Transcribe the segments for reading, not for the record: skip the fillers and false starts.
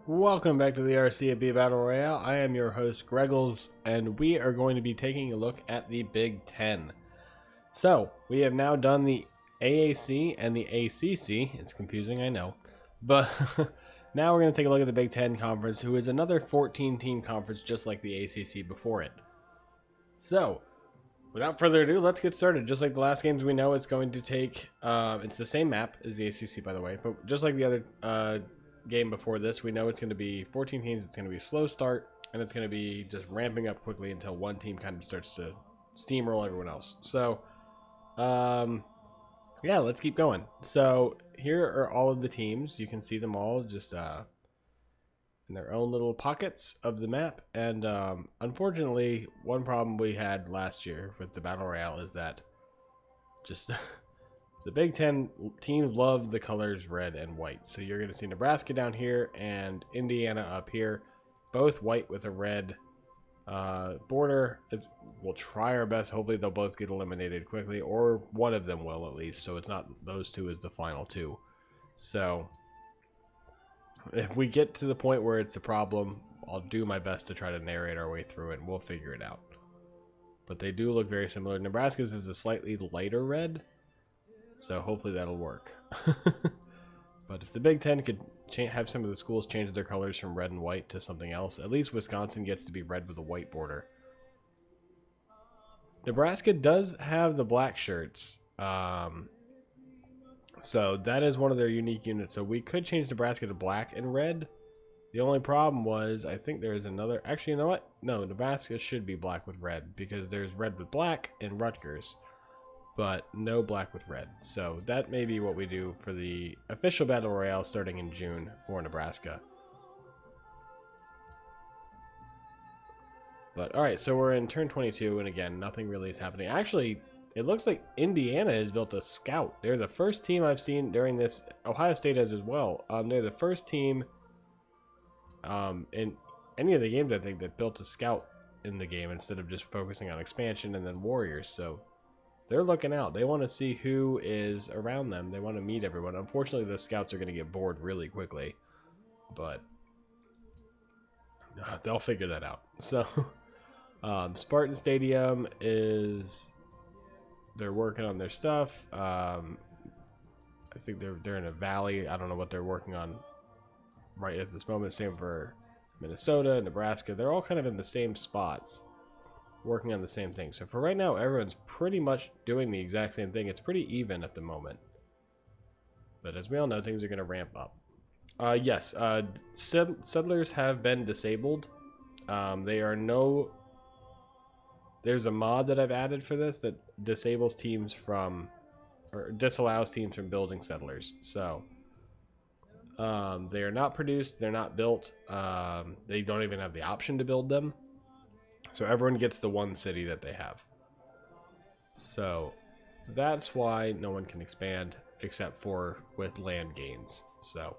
Welcome back to the CFB Battle Royale. I am your host, Greggles, and we are going to be taking a look at the Big Ten. So, we have now done the AAC and the ACC. It's confusing, I know. But now we're going to take a look at the Big Ten Conference, who is another 14-team conference just like the ACC before it. So, without further ado, let's get started. Just like the last games, we know it's going to take... it's the same map as the ACC, by the way. But just like the other... game before this, we know it's going to be 14 teams. It's going to be a slow start, and it's going to be just ramping up quickly until one team kind of starts to steamroll everyone else. So yeah, let's keep going. So here are all of the teams. You can see them all just in their own little pockets of the map. And unfortunately, one problem we had last year with the Battle Royale is that just the Big Ten teams love the colors red and white. So you're going to see Nebraska down here and Indiana up here, both white with a red border. We'll try our best. Hopefully they'll both get eliminated quickly, or one of them will at least, so it's not those two as the final two. So if we get to the point where it's a problem, I'll do my best to try to narrate our way through it, and we'll figure it out. But they do look very similar. Nebraska's is a slightly lighter red, so hopefully that'll work. But if the Big Ten could have some of the schools change their colors from red and white to something else, at least Wisconsin gets to be red with a white border. Nebraska does have the black shirts. So that is one of their unique units. So we could change Nebraska to black and red. The only problem was, I think there's another... Actually, you know what? No, Nebraska should be black with red, because there's red with black in Rutgers, but no black with red. So that may be what we do for the official Battle Royale starting in June for Nebraska. But alright, so we're in turn 22, and again, nothing really is happening. Actually, it looks like Indiana has built a scout. They're the first team I've seen during this. Ohio State has as well. They're the first team in any of the games, I think, that built a scout in the game instead of just focusing on expansion and then warriors. So they're looking out. They want to see who is around them. They want to meet everyone. Unfortunately, the scouts are going to get bored really quickly, but they'll figure that out. So Spartan Stadium is... they're working on their stuff. I think they're in a valley. I don't know what they're working on right at this moment. Same for Minnesota, Nebraska. They're all kind of in the same spots, working on the same thing. So for right now, everyone's pretty much doing the exact same thing. It's pretty even at the moment. But as we all know, things are going to ramp up. Yes, settlers have been disabled. They are no... There's a mod that I've added for this that disables teams from... or disallows teams from building settlers. So they are not produced. They're not built. They don't even have the option to build them. So everyone gets the one city that they have. So that's why no one can expand except for with land gains. So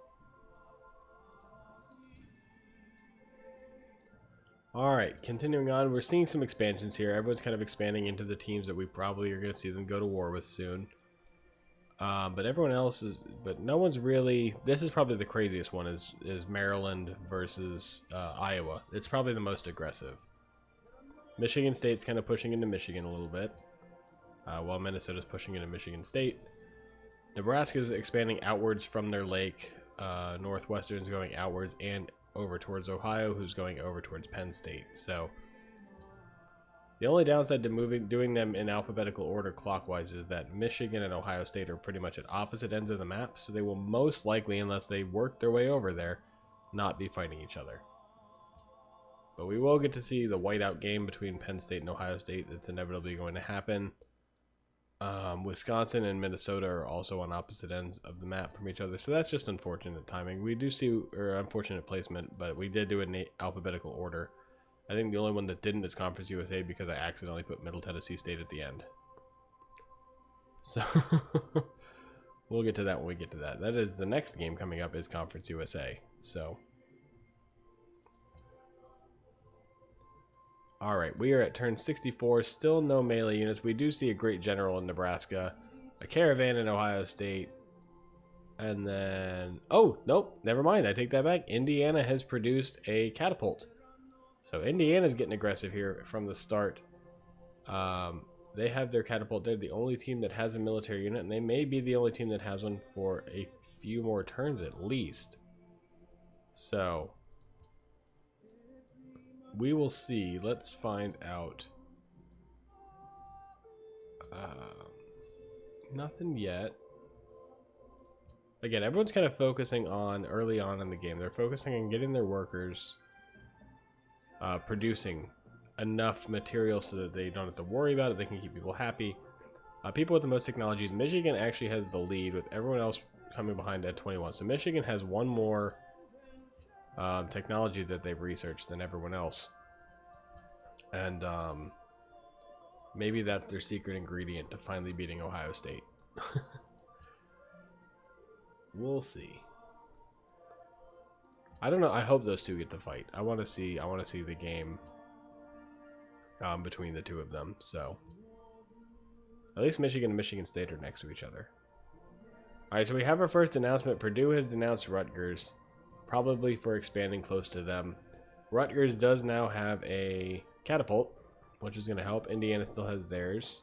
alright, continuing on, we're seeing some expansions here. Everyone's kind of expanding into the teams that we probably are going to see them go to war with soon. But everyone else is... but no one's really... This is probably the craziest one, is Maryland versus Iowa. It's probably the most aggressive. Michigan State's kind of pushing into Michigan a little bit, while Minnesota's pushing into Michigan State. Nebraska's expanding outwards from their lake. Northwestern's going outwards and over towards Ohio, who's going over towards Penn State. So the only downside to doing them in alphabetical order clockwise is that Michigan and Ohio State are pretty much at opposite ends of the map, so they will most likely, unless they work their way over there, not be fighting each other. But we will get to see the whiteout game between Penn State and Ohio State. That's inevitably going to happen. Wisconsin and Minnesota are also on opposite ends of the map from each other, so that's just unfortunate timing. We do see, or unfortunate placement, but we did do it in alphabetical order. I think the only one that didn't is Conference USA because I accidentally put Middle Tennessee State at the end. So we'll get to that when we get to that. That is the next game coming up is Conference USA. So alright, we are at turn 64. Still no melee units. We do see a great general in Nebraska, a caravan in Ohio State, And then, oh, nope, never mind. I take that back. Indiana has produced a catapult. So Indiana's getting aggressive here from the start. They have their catapult. They're the only team that has a military unit, and they may be the only team that has one for a few more turns at least. So we will see. Let's find out. Nothing yet. Again, everyone's kind of focusing on early on in the game. They're focusing on getting their workers producing enough material so that they don't have to worry about it. They can keep people happy. People with the most technologies. Michigan actually has the lead with everyone else coming behind at 21. So Michigan has one more technology that they've researched than everyone else. And maybe that's their secret ingredient to finally beating Ohio State. We'll see. I don't know. I hope those two get to fight. I want to see the game between the two of them. So at least Michigan and Michigan State are next to each other. All right, so we have our first announcement. Purdue has denounced Rutgers, probably for expanding close to them. Rutgers does now have a catapult, which is going to help. Indiana still has theirs.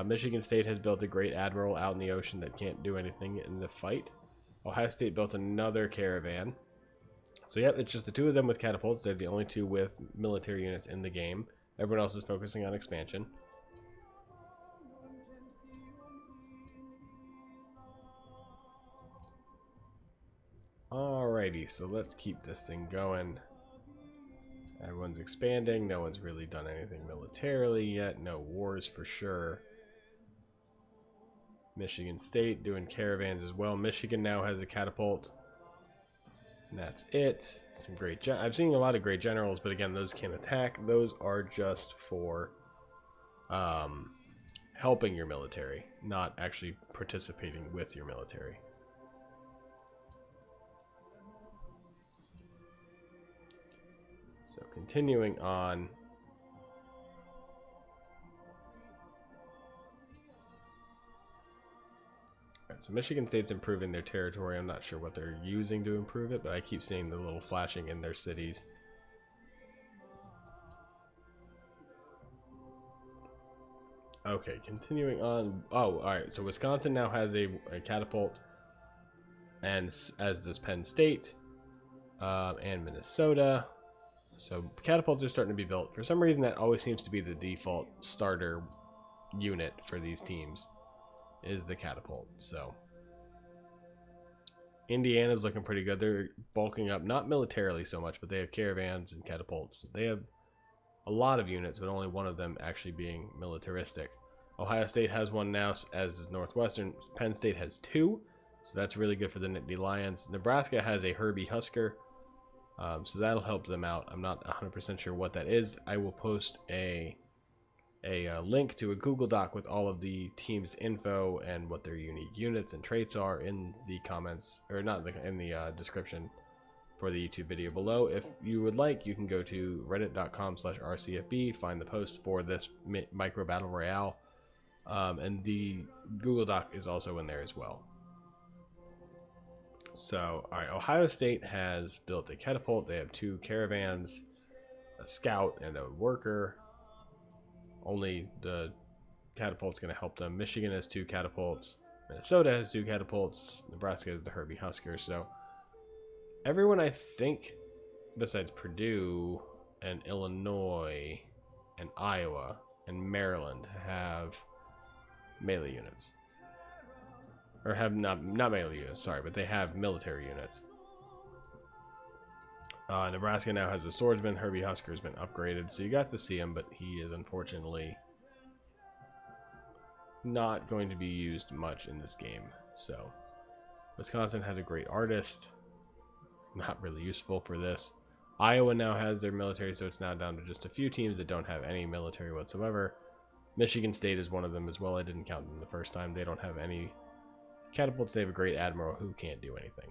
Michigan State has built a great admiral out in the ocean that can't do anything in the fight. Ohio State built another caravan. So yeah, it's just the two of them with catapults. They're the only two with military units in the game. Everyone else is focusing on expansion. Alrighty, so let's keep this thing going. Everyone's expanding. No one's really done anything militarily yet. No wars for sure. Michigan State doing caravans as well. Michigan now has a catapult. And that's it. Some great I've seen a lot of great generals, but again, those can't attack. Those are just for helping your military, not actually participating with your military. So continuing on. Alright, so Michigan State's improving their territory. I'm not sure what they're using to improve it, but I keep seeing the little flashing in their cities. Okay, continuing on. Oh, alright, so Wisconsin now has a catapult, and as does Penn State, and Minnesota. So catapults are starting to be built. For some reason, that always seems to be the default starter unit for these teams, is the catapult. So Indiana's looking pretty good. They're bulking up, not militarily so much, but they have caravans and catapults. They have a lot of units, but only one of them actually being militaristic. Ohio State has one now, as does Northwestern. Penn State has two, so that's really good for the Nittany Lions. Nebraska has a Herbie Husker, so that'll help them out. I'm not 100% sure what that is. I will post a link to a Google Doc with all of the team's info and what their unique units and traits are in the comments, or not in the description for the YouTube video below. If you would like, you can go to reddit.com/rcfb, find the post for this Micro Battle Royale, and the Google Doc is also in there as well. So, all right, Ohio State has built a catapult. They have two caravans, a scout, and a worker. Only the catapult's going to help them. Michigan has two catapults. Minnesota has two catapults. Nebraska has the Herbie Husker. So everyone, I think, besides Purdue and Illinois and Iowa and Maryland, have melee units. Or have not melee units, sorry, but they have military units. Nebraska now has a swordsman. Herbie Husker has been upgraded, so you got to see him, but he is unfortunately not going to be used much in this game. So Wisconsin had a great artist, not really useful for this. Iowa now has their military, so it's now down to just a few teams that don't have any military whatsoever. Michigan State is one of them as well. I didn't count them the first time. They don't have any catapults. They have a great admiral who can't do anything.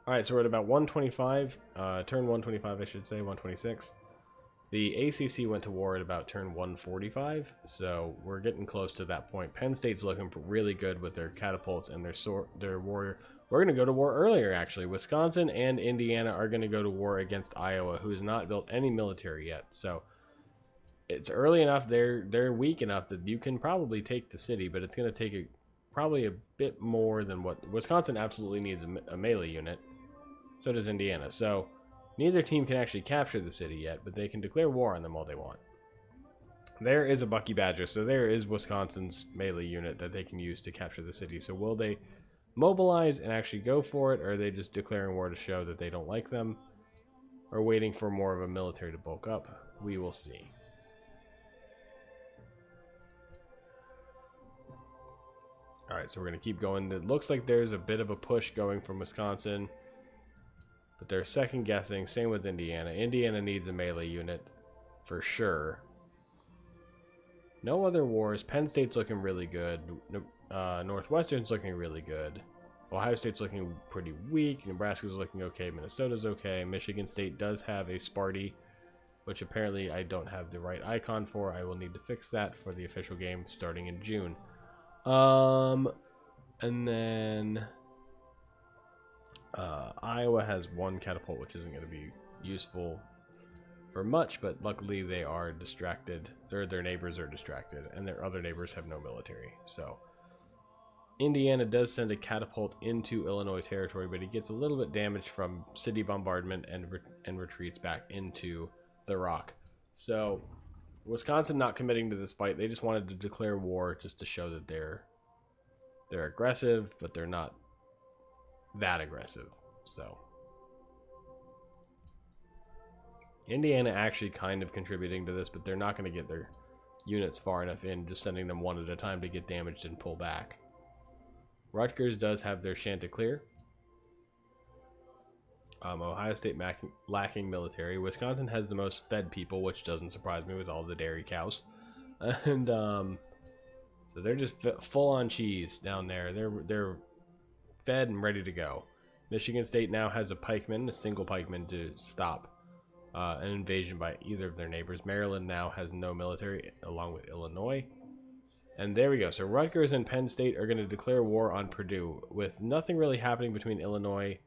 Alright, so we're at about 125, turn 125 I should say, 126. The ACC went to war at about turn 145, so we're getting close to that point. Penn State's looking really good with their catapults and their warrior. We're going to go to war earlier, actually. Wisconsin and Indiana are going to go to war against Iowa, who has not built any military yet. So it's early enough. They're weak enough that you can probably take the city, but it's going to take probably a bit more than what Wisconsin absolutely needs a melee unit. So does Indiana. So neither team can actually capture the city yet, but they can declare war on them all they want. There is a Bucky Badger, so there is Wisconsin's melee unit that they can use to capture the city. So will they mobilize and actually go for it, or are they just declaring war to show that they don't like them, or waiting for more of a military to bulk up? We will see. Alright, so we're going to keep going. It looks like there's a bit of a push going from Wisconsin, but they're second guessing. Same with Indiana. Indiana needs a melee unit for sure. No other wars. Penn State's looking really good. Northwestern's looking really good. Ohio State's looking pretty weak. Nebraska's looking okay. Minnesota's okay. Michigan State does have a Sparty, which apparently I don't have the right icon for. I will need to fix that for the official game starting in June. And then Iowa has one catapult, which isn't going to be useful for much, but luckily they are distracted. Their neighbors are distracted, and their other neighbors have no military. So Indiana does send a catapult into Illinois territory, but he gets a little bit damaged from city bombardment and retreats back into the rock. So Wisconsin not committing to this fight. They just wanted to declare war just to show that they're aggressive, but they're not that aggressive. So Indiana actually kind of contributing to this, but they're not going to get their units far enough in, just sending them one at a time to get damaged and pull back. Rutgers does have their Chanticleer. Ohio State lacking military. Wisconsin has the most fed people, which doesn't surprise me with all the dairy cows. And so they're just full on cheese down there. They're fed and ready to go. Michigan State now has a pikeman, a single pikeman, to stop an invasion by either of their neighbors. Maryland now has no military, along with Illinois. And there we go. So Rutgers and Penn State are going to declare war on Purdue, with nothing really happening between Illinois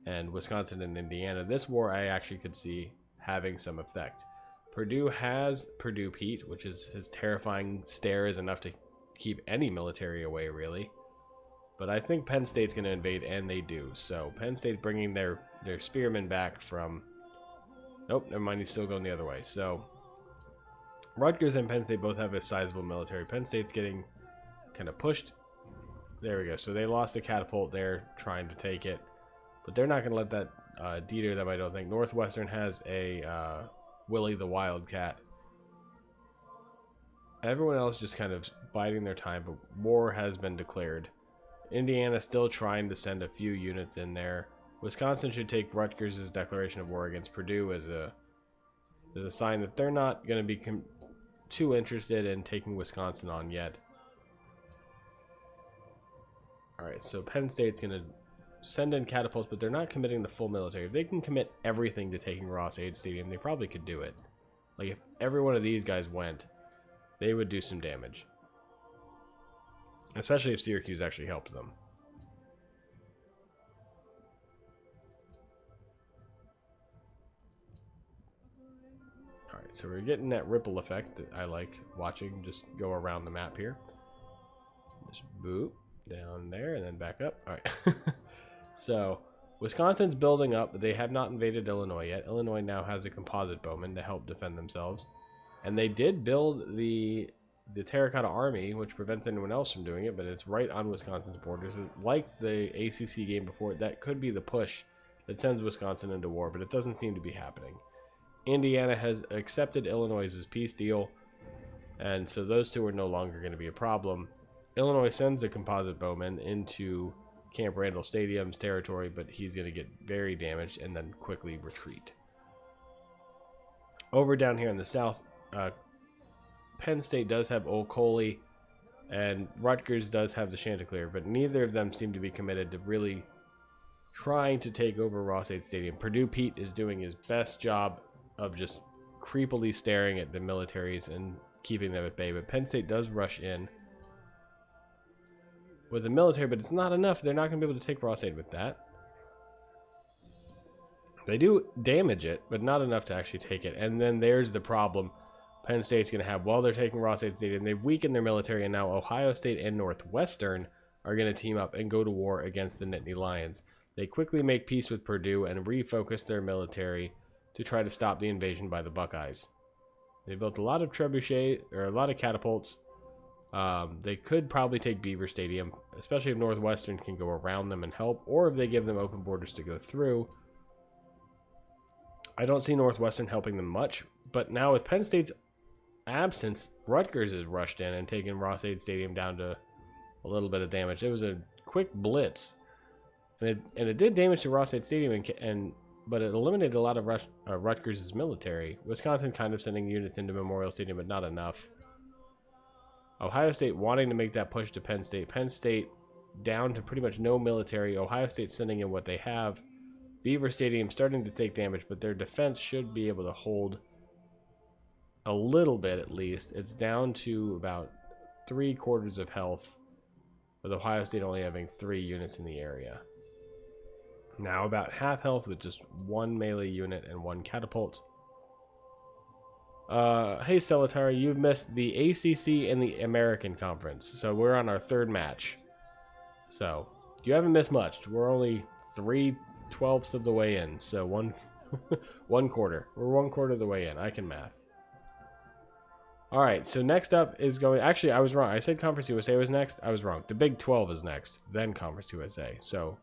and Wisconsin and Indiana. This war I actually could see having some effect. Purdue has Purdue Pete, which is his terrifying stare is enough to keep any military away, really. But I think Penn State's going to invade, and they do. So Penn State's bringing their spearmen back from... Nope, never mind, he's still going the other way. So Rutgers and Penn State both have a sizable military. Penn State's getting kind of pushed. There we go. So they lost a catapult there trying to take it. But they're not going to let that deter them, I don't think. Northwestern has a Willie the Wildcat. Everyone else just kind of biding their time, but war has been declared. Indiana still trying to send a few units in there. Wisconsin should take Rutgers' declaration of war against Purdue as a sign that they're not going to be too interested in taking Wisconsin on yet. Alright, so Penn State's going to send in catapults, but they're not committing the full military. If they can commit everything to taking Ross-Ade Stadium, they probably could do it. Like, if every one of these guys went, they would do some damage. Especially if Syracuse actually helped them. Alright, so we're getting that ripple effect that I like watching just go around the map here. Just boop, down there, and then back up. Alright. So, Wisconsin's building up, but they have not invaded Illinois yet. Illinois now has a composite bowman to help defend themselves. And they did build the Terracotta Army, which prevents anyone else from doing it, but it's right on Wisconsin's borders. Like the ACC game before, that could be the push that sends Wisconsin into war, but it doesn't seem to be happening. Indiana has accepted Illinois' peace deal, and so those two are no longer going to be a problem. Illinois sends a composite bowman into Camp Randall Stadium's territory, but he's going to get very damaged and then quickly retreat. Over down here in the south, Penn State does have Old Coley, and Rutgers does have the Chanticleer, but neither of them seem to be committed to really trying to take over Ross-Ade Stadium. Purdue Pete is doing his best job of just creepily staring at the militaries and keeping them at bay. But Penn State does rush in with the military, but it's not enough. They're not going to be able to take Ross 8 with that. They do damage it, but not enough to actually take it. And then there's the problem Penn State's going to have while they're taking Ross 8 Stadium. They've weakened their military, and now Ohio State and Northwestern are going to team up and go to war against the Nittany Lions. They quickly make peace with Purdue and refocus their military to try to stop the invasion by the Buckeyes. They built a lot of trebuchet, or a lot of catapults. They could probably take Beaver Stadium, especially if Northwestern can go around them and help, or if they give them open borders to go through. I don't see Northwestern helping them much, but now with Penn State's absence, Rutgers has rushed in and taken Ross 8 Stadium down to a little bit of damage. It was a quick blitz, and it did damage to Ross 8 Stadium, but it eliminated a lot of Rutgers' military. Wisconsin kind of sending units into Memorial Stadium, but not enough. Ohio State wanting to make that push to Penn State. Penn State down to pretty much no military. Ohio State sending in what they have. Beaver Stadium starting to take damage, but their defense should be able to hold a little bit at least. It's down to about 3/4 of health, with Ohio State only having 3 units in the area. Now about half health with just 1 melee unit and 1 catapult. Hey Celatari, you've missed the ACC and the American Conference, so we're on our 3rd match. So you haven't missed much. We're only 3/12 of the way in, so 1/4. We're 1/4 of the way in. I can math. All right, so next up is going. Actually, I was wrong. I said Conference USA was next. I was wrong. The Big 12 is next, then Conference USA. So,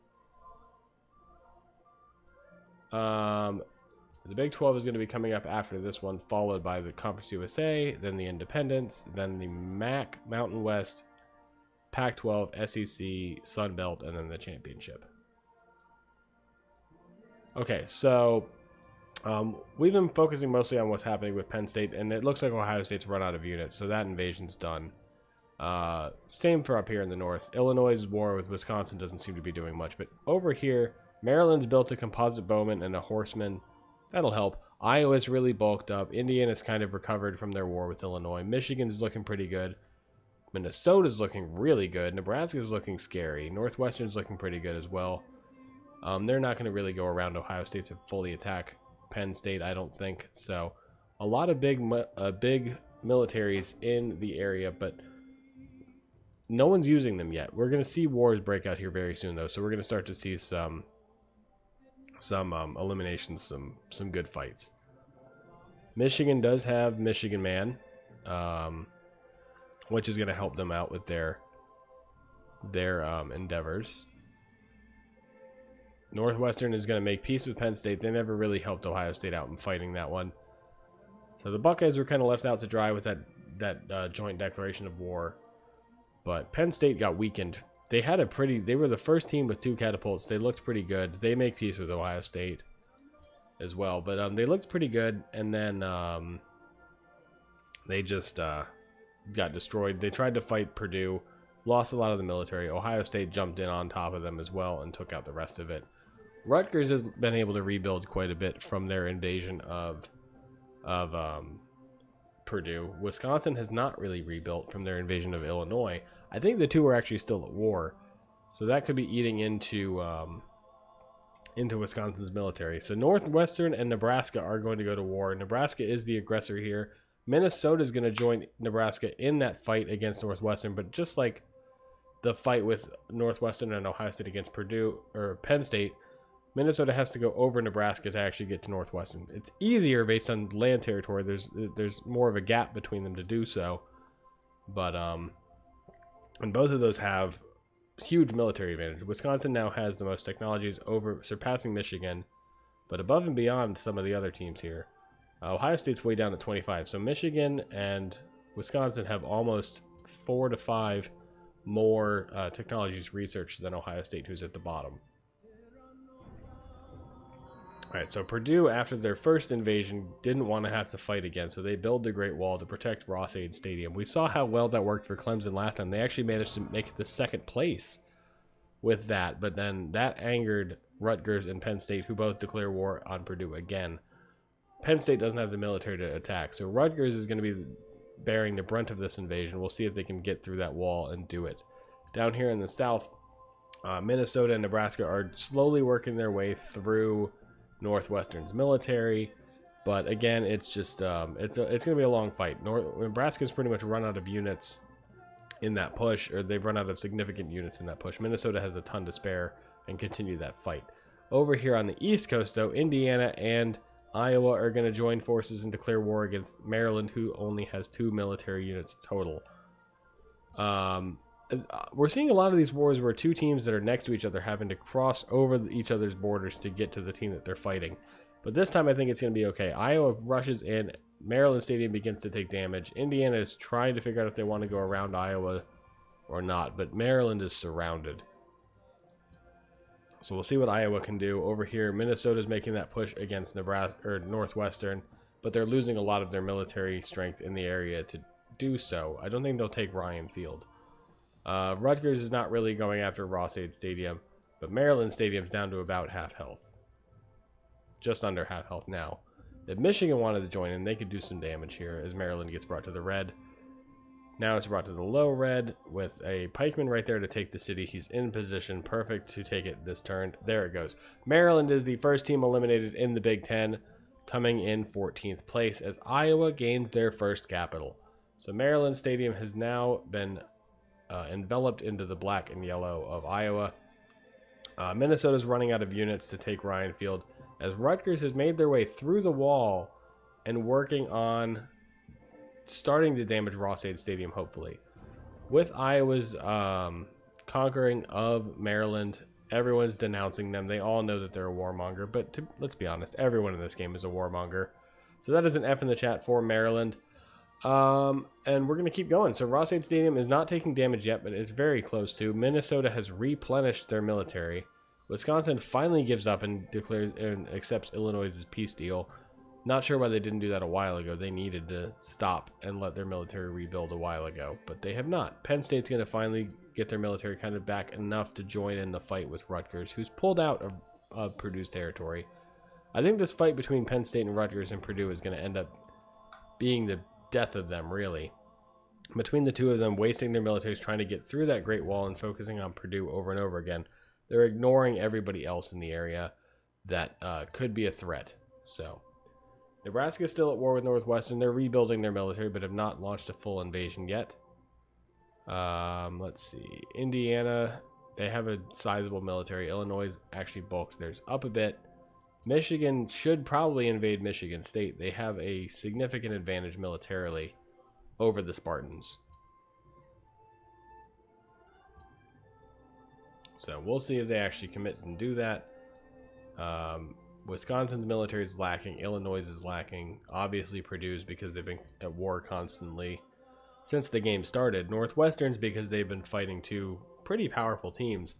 the Big 12 is going to be coming up after this one, followed by the Conference USA, then the Independents, then the MAC, Mountain West, Pac-12, SEC, Sun Belt, and then the championship. Okay, so we've been focusing mostly on what's happening with Penn State, and it looks like Ohio State's run out of units, so that invasion's done. Same for up here in the north. Illinois' war with Wisconsin doesn't seem to be doing much, but over here, Maryland's built a composite bowman and a horseman. That'll help. Iowa's really bulked up. Indiana's kind of recovered from their war with Illinois. Michigan's looking pretty good. Minnesota's looking really good. Nebraska's looking scary. Northwestern's looking pretty good as well. They're not going to really go around Ohio State to fully attack Penn State, I don't think. So a lot of big militaries in the area, but no one's using them yet. We're going to see wars break out here very soon, though. So we're going to start to see some eliminations, some good fights. Michigan does have Michigan Man, which is going to help them out with their endeavors. Northwestern is going to make peace with Penn State. They never really helped Ohio State out in fighting that one. So the Buckeyes were kind of left out to dry with that joint declaration of war. But Penn State got weakened. They were the first team with 2 catapults. They looked pretty good. They make peace with Ohio State as well. But they looked pretty good, and then they just got destroyed. They tried to fight Purdue, lost a lot of the military. Ohio State jumped in on top of them as well and took out the rest of it. Rutgers has been able to rebuild quite a bit from their invasion of Purdue. Wisconsin has not really rebuilt from their invasion of Illinois. I think the two are actually still at war, so that could be eating into Wisconsin's military. So Northwestern and Nebraska are going to go to war. Nebraska is the aggressor here. Minnesota is going to join Nebraska in that fight against Northwestern, but just like the fight with Northwestern and Ohio State against Purdue or Penn State, Minnesota has to go over Nebraska to actually get to Northwestern. It's easier based on land territory. There's more of a gap between them to do so, but and both of those have huge military advantage. Wisconsin now has the most technologies, surpassing Michigan, but above and beyond some of the other teams here. Ohio State's way down at 25, so Michigan and Wisconsin have almost 4 to 5 more technologies researched than Ohio State, who's at the bottom. All right, so Purdue, after their first invasion, didn't want to have to fight again, so they built the Great Wall to protect Ross-Ade Stadium. We saw how well that worked for Clemson last time. They actually managed to make it to 2nd place with that, but then that angered Rutgers and Penn State, who both declare war on Purdue again. Penn State doesn't have the military to attack. So Rutgers is going to be bearing the brunt of this invasion. We'll see if they can get through that wall and do it. Down here in the south, Minnesota and Nebraska are slowly working their way through Northwestern's military. But again, it's just it's going to be a long fight. Nebraska's pretty much run out of units in that push, or they've run out of significant units in that push. Minnesota has a ton to spare and continue that fight. Over here on the East Coast, though, Indiana and Iowa are going to join forces and declare war against Maryland, who only has 2 military units total. We're seeing a lot of these wars where 2 teams that are next to each other having to cross over each other's borders to get to the team that they're fighting. But this time I think it's going to be okay. Iowa rushes in. Maryland Stadium begins to take damage. Indiana is trying to figure out if they want to go around Iowa or not, but Maryland is surrounded. So we'll see what Iowa can do. Over here, Minnesota's making that push against Nebraska or Northwestern, but they're losing a lot of their military strength in the area to do so. I don't think they'll take Ryan Field. Rutgers is not really going after Ross-Ade Stadium, but Maryland Stadium's down to about half health. Just under half health now. If Michigan wanted to join in, they could do some damage here as Maryland gets brought to the red. Now it's brought to the low red with a pikeman right there to take the city. He's in position, perfect to take it this turn. There it goes. Maryland is the first team eliminated in the Big Ten, coming in 14th place as Iowa gains their first capital. So Maryland Stadium has now been enveloped into the black and yellow of Iowa. Minnesota's running out of units to take Ryan Field, as Rutgers has made their way through the wall and working on starting to damage Ross-Ade Stadium, hopefully. With Iowa's conquering of Maryland, everyone's denouncing them. They all know that they're a warmonger, but let's be honest, everyone in this game is a warmonger. So that is an F in the chat for Maryland. And we're going to keep going. So Ross-Ade Stadium is not taking damage yet, but it's very close to. Minnesota has replenished their military. Wisconsin finally gives up and declares and accepts Illinois' peace deal. Not sure why they didn't do that a while ago. They needed to stop and let their military rebuild a while ago, but they have not. Penn State's going to finally get their military kind of back enough to join in the fight with Rutgers, who's pulled out of Purdue's territory. I think this fight between Penn State and Rutgers and Purdue is going to end up being the death of them, really. Between the two of them, wasting their militaries trying to get through that Great Wall and focusing on Purdue over and over again. They're ignoring everybody else in the area that could be a threat. So Nebraska is still at war with Northwestern. They're rebuilding their military, but have not launched a full invasion yet. Let's see. Indiana, they have a sizable military. Illinois actually bulks theirs up a bit. Michigan should probably invade Michigan State. They have a significant advantage militarily over the Spartans. So we'll see if they actually commit and do that. Wisconsin's military is lacking. Illinois is lacking. Obviously Purdue's because they've been at war constantly since the game started. Northwestern's because they've been fighting 2 pretty powerful teams.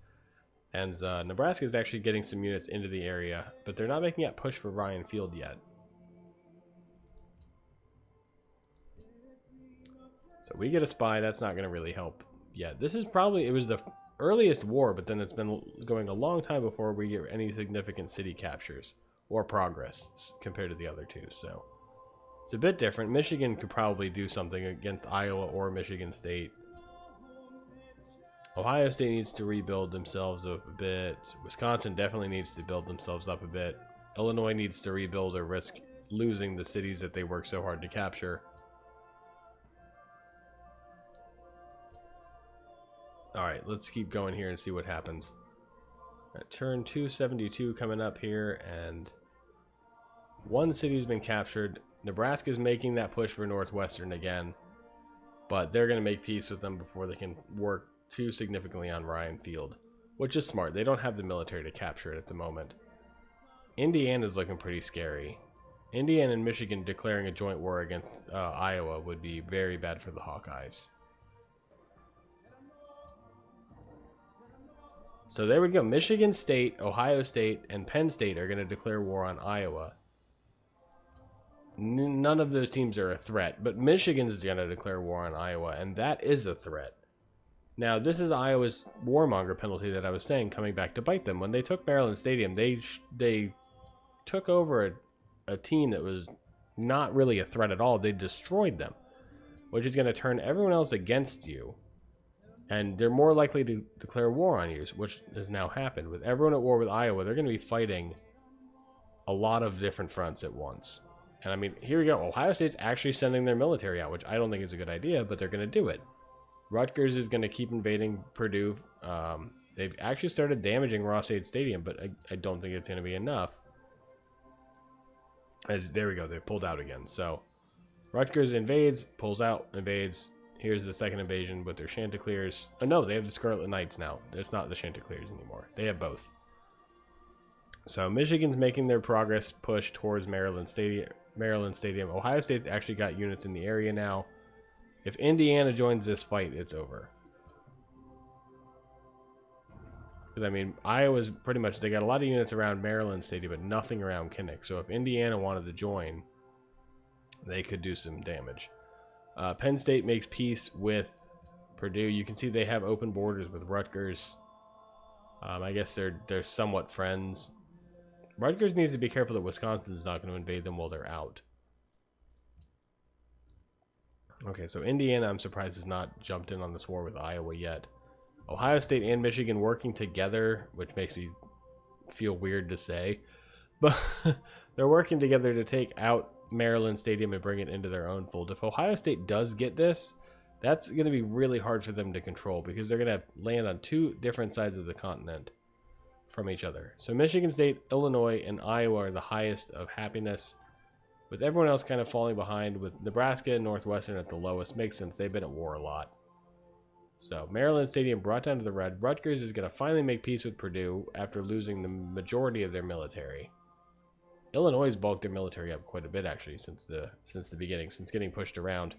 And Nebraska is actually getting some units into the area, but they're not making that push for Ryan Field yet. So we get a spy. That's not going to really help yet. This is probably, it was the earliest war, but then it's been going a long time before we get any significant city captures or progress compared to the other two. So it's a bit different. Michigan could probably do something against Iowa or Michigan State. Ohio State needs to rebuild themselves up a bit. Wisconsin definitely needs to build themselves up a bit. Illinois needs to rebuild or risk losing the cities that they work so hard to capture. Alright, let's keep going here and see what happens. Turn 272 coming up here, and one city's been captured. Nebraska's making that push for Northwestern again, but they're going to make peace with them before they can work too significantly on Ryan Field, which is smart. They don't have the military to capture it at the moment. Indiana's looking pretty scary. Indiana and Michigan declaring a joint war against Iowa would be very bad for the Hawkeyes. So there we go. Michigan State, Ohio State, and Penn State are going to declare war on Iowa. None of those teams are a threat, but Michigan's going to declare war on Iowa, and that is a threat. Now, this is Iowa's warmonger penalty that I was saying coming back to bite them. When they took Maryland Stadium, they took over a team that was not really a threat at all, they destroyed them, which is going to turn everyone else against you. And they're more likely to declare war on you, which has now happened. With everyone at war with Iowa, they're going to be fighting a lot of different fronts at once. And I mean, here we go. Ohio State's actually sending their military out, which I don't think is a good idea, but they're going to do it. Rutgers is going to keep invading Purdue. They've actually started damaging Ross-Ade Stadium, but I don't think it's going to be enough. There we go. They pulled out again. So Rutgers invades, pulls out, invades. Here's the second invasion with their Chanticleers. Oh no, they have the Scarlet Knights now. It's not the Chanticleers anymore. They have both. So Michigan's making their progress push towards Maryland Stadium. Ohio State's actually got units in the area now. If Indiana joins this fight, it's over. Because I mean, Iowa's pretty much, they got a lot of units around Maryland Stadium, but nothing around Kinnick. So if Indiana wanted to join, they could do some damage. Penn State makes peace with Purdue. You can see they have open borders with Rutgers. I guess they're somewhat friends. Rutgers needs to be careful that Wisconsin's not going to invade them while they're out. Okay, so Indiana, I'm surprised, has not jumped in on this war with Iowa yet. Ohio State and Michigan working together, which makes me feel weird to say. But they're working together to take out Maryland Stadium and bring it into their own fold. If Ohio State does get this, that's going to be really hard for them to control because they're going to land on two different sides of the continent from each other. So Michigan State, Illinois, and Iowa are the highest of happiness, with everyone else kind of falling behind, with Nebraska and Northwestern at the lowest. Makes sense. They've been at war a lot. So Maryland Stadium brought down to the red. Rutgers is going to finally make peace with Purdue after losing the majority of their military. Illinois has bulked their military up quite a bit, actually, since the beginning, since getting pushed around.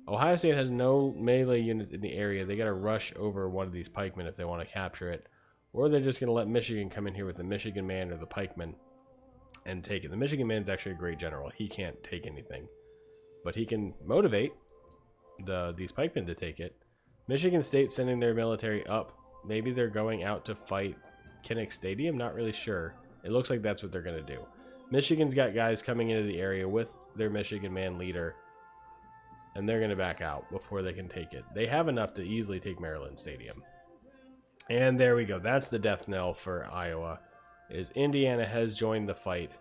Ohio State has no melee units in the area. They got to rush over one of these pikemen if they want to capture it, or they're just going to let Michigan come in here with the Michigan man or the pikeman and take it. The Michigan man's actually a great general. He can't take anything, but he can motivate these pikemen to take it. Michigan State sending their military up. Maybe they're going out to fight Kinnick Stadium. Not really sure. It looks like that's what they're going to do. Michigan's got guys coming into the area with their Michigan man leader, and they're going to back out before they can take it. They have enough to easily take Maryland Stadium. And there we go. That's the death knell for Iowa, is Indiana has joined the fight,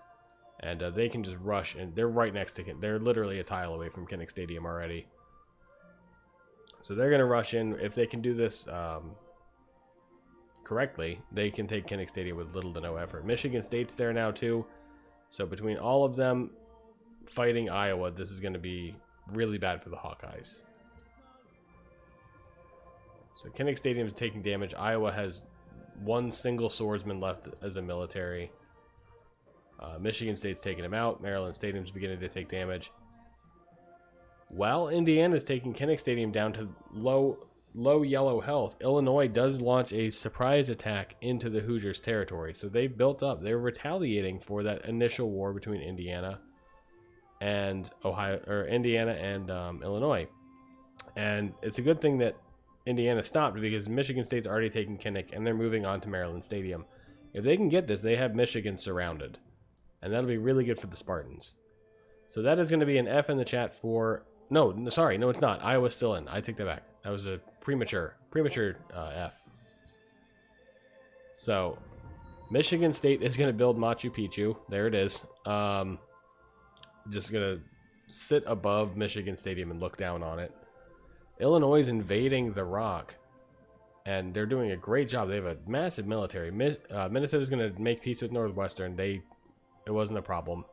and they can just rush, and they're right next to it. They're literally a tile away from Kinnick Stadium already. So they're going to rush in. If they can do this correctly, they can take Kinnick Stadium with little to no effort. Michigan State's there now too. So between all of them fighting Iowa, this is going to be really bad for the Hawkeyes. So Kinnick Stadium is taking damage. Iowa has one single swordsman left as a military. Michigan State's taking him out. Maryland Stadium's beginning to take damage. While Indiana's taking Kinnick Stadium down to low yellow health, Illinois does launch a surprise attack into the Hoosiers' territory. So they built up. They're retaliating for that initial war between Indiana and Illinois. And it's a good thing that Indiana stopped, because Michigan State's already taken Kinnick and they're moving on to Maryland Stadium. If they can get this, they have Michigan surrounded, and that'll be really good for the Spartans. So that is going to be an F in the chat for... No, it's not. Iowa's still in. I take that back. That was a premature F. So Michigan State is going to build Machu Picchu. There it is. Just going to sit above Michigan Stadium and look down on it. Illinois is invading the Rock, and they're doing a great job. They have a massive military. Minnesota's going to make peace with Northwestern. It wasn't a problem.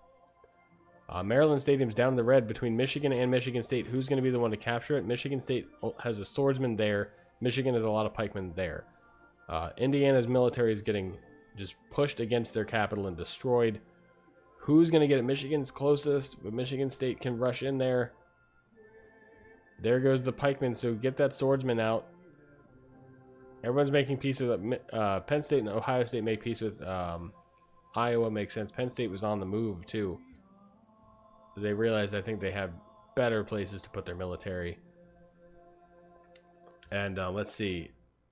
Maryland Stadium's down in the red between Michigan and Michigan State. Who's going to be the one to capture it? Michigan State has a swordsman there. Michigan has a lot of pikemen there. Indiana's military is getting just pushed against their capital and destroyed. Who's going to get it? Michigan's closest, but Michigan State can rush in there. There goes the pikeman, so get that swordsman out. Everyone's making peace with Penn State, and Ohio State make peace with Iowa. Makes sense. Penn State was on the move, too. They realized, I think, they have better places to put their military. And let's see.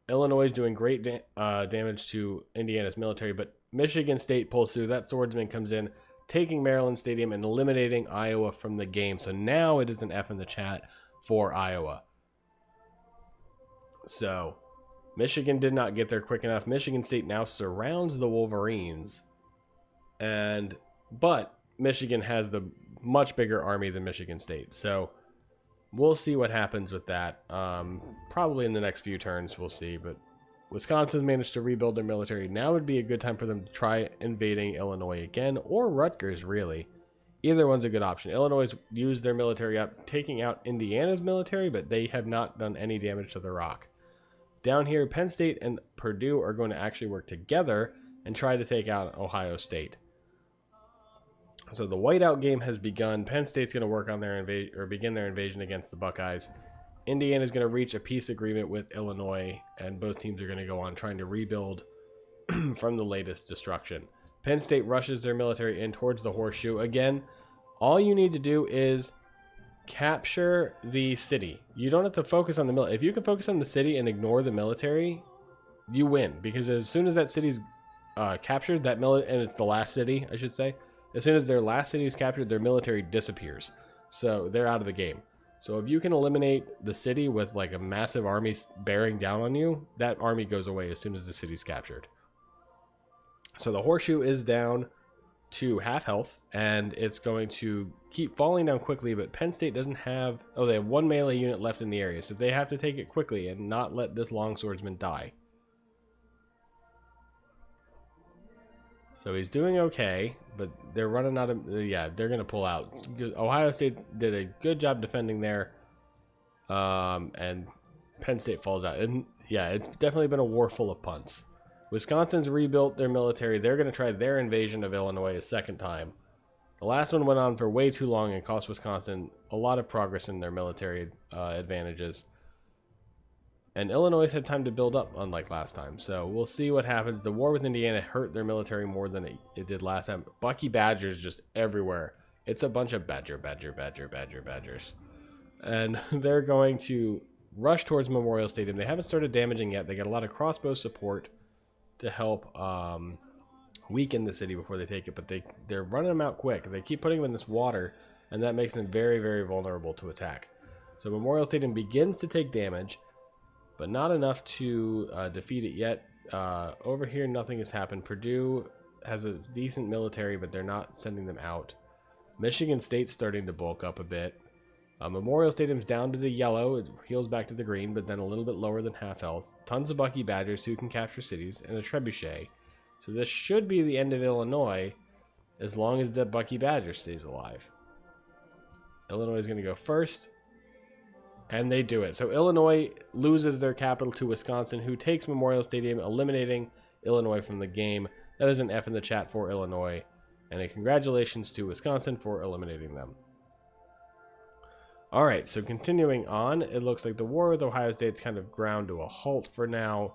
Illinois is doing great damage to Indiana's military, but Michigan State pulls through. That swordsman comes in, taking Maryland Stadium and eliminating Iowa from the game. So now it is an F in the chat for Iowa. So Michigan did not get there quick enough. Michigan State now surrounds the Wolverines. But Michigan has the much bigger army than Michigan State. So we'll see what happens with that. Probably in the next few turns, we'll see. But Wisconsin managed to rebuild their military. Now would be a good time for them to try invading Illinois again, or Rutgers, really. Either one's a good option. Illinois used their military up, taking out Indiana's military, but they have not done any damage to the rock. Down here, Penn State and Purdue are going to actually work together and try to take out Ohio State. So the whiteout game has begun. Penn State's going to work on their begin their invasion against the Buckeyes. Indiana's going to reach a peace agreement with Illinois, and both teams are going to go on trying to rebuild from the latest destruction. Penn State rushes their military in towards the horseshoe. Again, all you need to do is capture the city. You don't have to focus on the military. If you can focus on the city and ignore the military, you win. Because as soon as that city's captured, and it's the last city, I should say, as soon as their last city is captured, their military disappears. So they're out of the game. So if you can eliminate the city with like a massive army bearing down on you, that army goes away as soon as the city's captured. So the horseshoe is down to half health, and it's going to keep falling down quickly, but Penn State doesn't have... Oh, they have one melee unit left in the area, so they have to take it quickly and not let this longswordsman die. So he's doing okay, but they're running out of... Yeah, they're going to pull out. Ohio State did a good job defending there, and Penn State falls out. And yeah, it's definitely been a war full of punts. Wisconsin's rebuilt their military. They're going to try their invasion of Illinois a second time. The last one went on for way too long and cost Wisconsin a lot of progress in their military advantages. And Illinois had time to build up, unlike last time. So we'll see what happens. The war with Indiana hurt their military more than it did last time. Bucky Badgers just everywhere. It's a bunch of badgers. And they're going to rush towards Memorial Stadium. They haven't started damaging yet. They got a lot of crossbow support to help weaken the city before they take it, but they're running them out quick. They keep putting them in this water, and that makes them very, very vulnerable to attack. So Memorial Stadium begins to take damage, but not enough to defeat it yet. Over here, nothing has happened. Purdue has a decent military, but they're not sending them out. Michigan State's starting to bulk up a bit. Memorial Stadium's down to the yellow. It heals back to the green, but then a little bit lower than half health. Tons of Bucky Badgers who can capture cities, and a trebuchet. So this should be the end of Illinois, as long as the Bucky Badger stays alive. Illinois is going to go first, and they do it. So Illinois loses their capital to Wisconsin, who takes Memorial Stadium, eliminating Illinois from the game. That is an F in the chat for Illinois, and a congratulations to Wisconsin for eliminating them. All right, so continuing on, it looks like the war with Ohio State's kind of ground to a halt for now.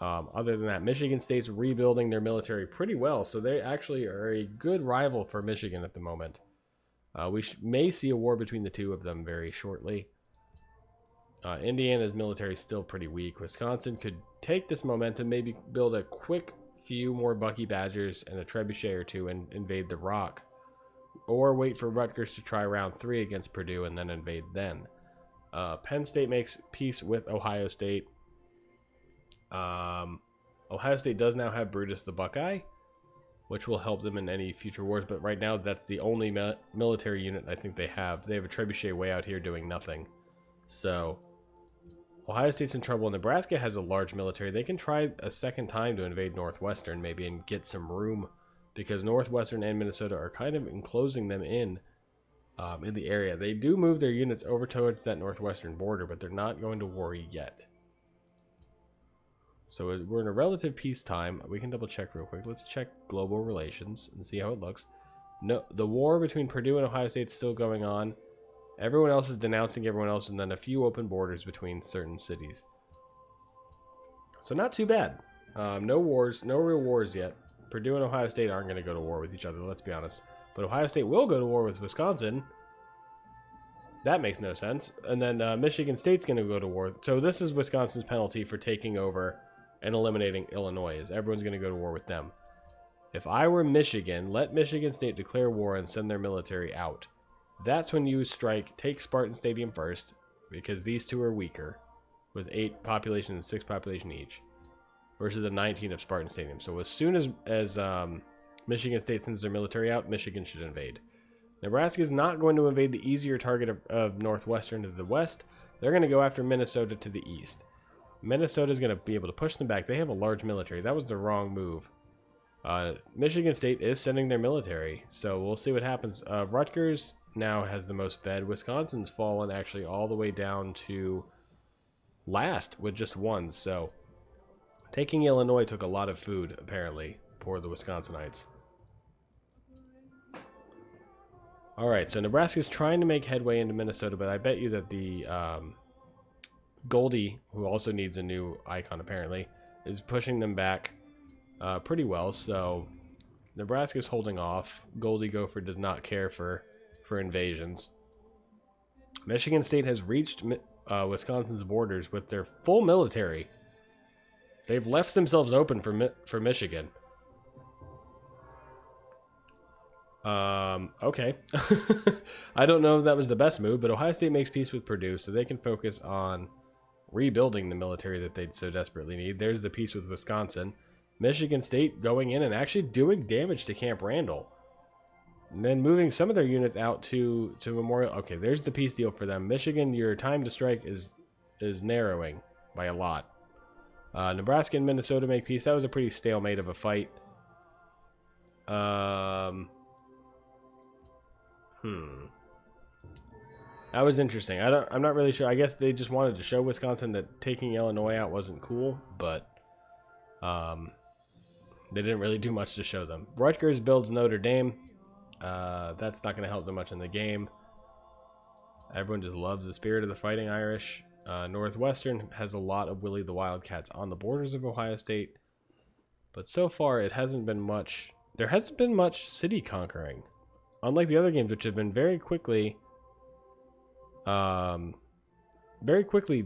Other than that, Michigan State's rebuilding their military pretty well, so they actually are a good rival for Michigan at the moment. We may see a war between the two of them very shortly. Indiana's military is still pretty weak. Wisconsin could take this momentum, maybe build a quick few more Bucky Badgers and a trebuchet or two and invade the rock. Or wait for Rutgers to try round 3 against Purdue and then invade then. Penn State makes peace with Ohio State. Ohio State does now have Brutus the Buckeye, which will help them in any future wars. But right now, that's the only military unit I think they have. They have a trebuchet way out here doing nothing. So Ohio State's in trouble. Nebraska has a large military. They can try a second time to invade Northwestern maybe and get some room, because Northwestern and Minnesota are kind of enclosing them in the area. They do move their units over towards that Northwestern border, but they're not going to war yet. So we're in a relative peacetime. We can double check real quick. Let's check global relations and see how it looks. No, the war between Purdue and Ohio State is still going on. Everyone else is denouncing everyone else, and then a few open borders between certain cities. So not too bad. No wars, no real wars yet. Purdue and Ohio State aren't going to go to war with each other, let's be honest. But Ohio State will go to war with Wisconsin. That makes no sense. And then Michigan State's going to go to war. So this is Wisconsin's penalty for taking over and eliminating Illinois, is everyone's going to go to war with them. If I were Michigan, let Michigan State declare war and send their military out. That's when you strike, take Spartan Stadium first, because these two are weaker, with 8 population and 6 population each, versus the 19 of Spartan Stadium. So as soon as Michigan State sends their military out, Michigan should invade. Nebraska is not going to invade the easier target of Northwestern to the west. They're going to go after Minnesota to the east. Minnesota is going to be able to push them back. They have a large military. That was the wrong move. Michigan State is sending their military, so we'll see what happens. Rutgers now has the most fed. Wisconsin's fallen actually all the way down to last with just 1. So taking Illinois took a lot of food, apparently, for the Wisconsinites. Alright, so Nebraska's trying to make headway into Minnesota, but I bet you that the Goldie, who also needs a new icon apparently, is pushing them back pretty well. So Nebraska's holding off. Goldie Gopher does not care for invasions. Michigan State has reached Wisconsin's borders with their full military. They've left themselves open for Michigan. Okay. I don't know if that was the best move, but Ohio State makes peace with Purdue so they can focus on rebuilding the military that they so desperately need. There's the peace with Wisconsin. Michigan State going in and actually doing damage to Camp Randall. And then moving some of their units out to Memorial. Okay, there's the peace deal for them. Michigan, your time to strike is narrowing by a lot. Nebraska and Minnesota make peace. That was a pretty stalemate of a fight. That was interesting. I'm not really sure. I guess they just wanted to show Wisconsin that taking Illinois out wasn't cool, but they didn't really do much to show them. Rutgers builds Notre Dame. That's not going to help them much in the game. Everyone just loves the spirit of the Fighting Irish. Northwestern has a lot of Willie the Wildcats on the borders of Ohio State, but so far it hasn't been much. There hasn't been much city conquering, unlike the other games, which have been very quickly.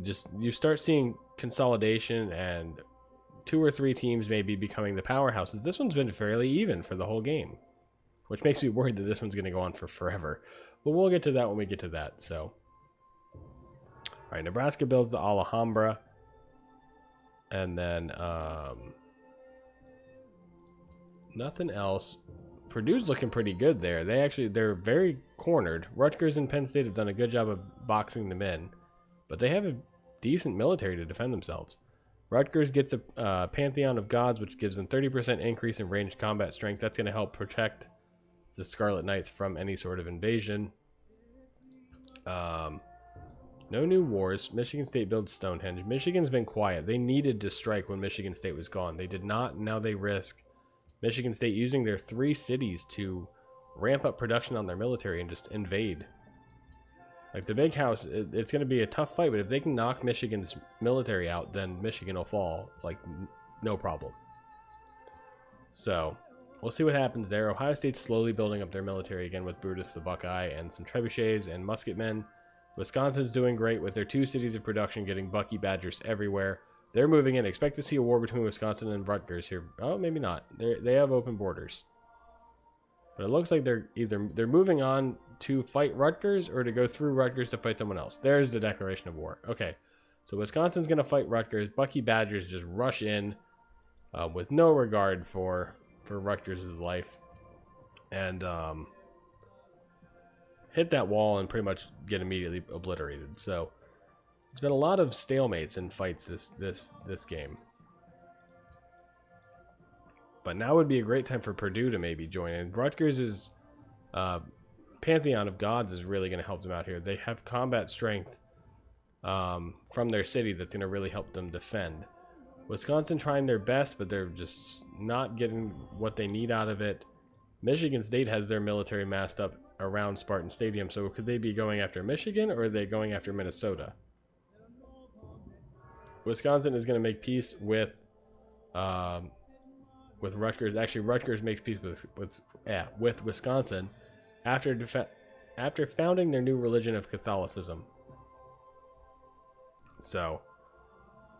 Just you start seeing consolidation and 2 or 3 teams maybe becoming the powerhouses. This one's been fairly even for the whole game, which makes me worried that this one's going to go on for forever. But we'll get to that when we get to that. So, all right, Nebraska builds the Alhambra, and then nothing else. Purdue's looking pretty good there. They're very cornered. Rutgers and Penn State have done a good job of boxing them in, but they have a decent military to defend themselves. Rutgers gets a Pantheon of Gods, which gives them 30% increase in ranged combat strength. That's going to help protect the Scarlet Knights from any sort of invasion. No new wars. Michigan State builds Stonehenge. Michigan's been quiet. They needed to strike when Michigan State was gone. They did not. Now they risk Michigan State using their 3 cities to ramp up production on their military and just invade. Like the big house, it's going to be a tough fight, but if they can knock Michigan's military out, then Michigan will fall, like, no problem. So, we'll see what happens there. Ohio State's slowly building up their military again with Brutus the Buckeye and some trebuchets and musketmen. Wisconsin's doing great with their 2 cities of production getting Bucky Badgers everywhere. They're moving in. Expect to see a war between Wisconsin and Rutgers here. Oh, maybe not. They have open borders. But it looks like they're moving on to fight Rutgers or to go through Rutgers to fight someone else. There's the declaration of war. Okay. So Wisconsin's going to fight Rutgers. Bucky Badgers just rush in with no regard for Rutgers' life. And hit that wall and pretty much get immediately obliterated. So there's been a lot of stalemates and fights this game. But now would be a great time for Purdue to maybe join in. Rutgers' Pantheon of Gods is really going to help them out here. They have combat strength from their city that's going to really help them defend. Wisconsin trying their best, but they're just not getting what they need out of it. Michigan State has their military massed up around Spartan Stadium, so could they be going after Michigan or are they going after Minnesota? Wisconsin is going to make peace with Rutgers. Actually, Rutgers makes peace with Wisconsin after founding their new religion of Catholicism. So,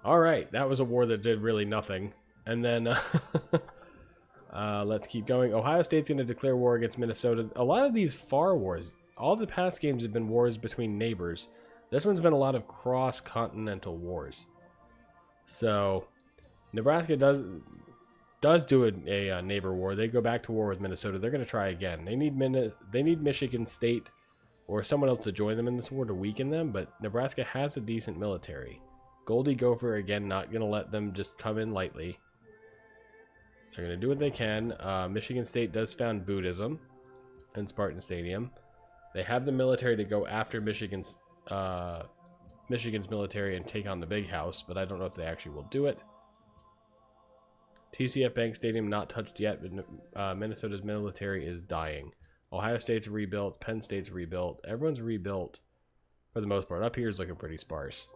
all right, that was a war that did really nothing. And then Let's keep going. Ohio State's going to declare war against Minnesota. A lot of these far wars, all the past games have been wars between neighbors. This one's been a lot of cross-continental wars. So Nebraska does do a neighbor war. They go back to war with Minnesota. They're going to try again. They need Michigan State or someone else to join them in this war to weaken them, but Nebraska has a decent military. Goldie Gopher, again, not going to let them just come in lightly. They're going to do what they can. Michigan State does found Buddhism in Spartan Stadium. They have the military to go after Michigan's military and take on the big house, but I don't know if they actually will do it. TCF Bank Stadium not touched yet, but Minnesota's military is dying. Ohio State's rebuilt. Penn State's rebuilt. Everyone's rebuilt for the most part. Up here is looking pretty sparse.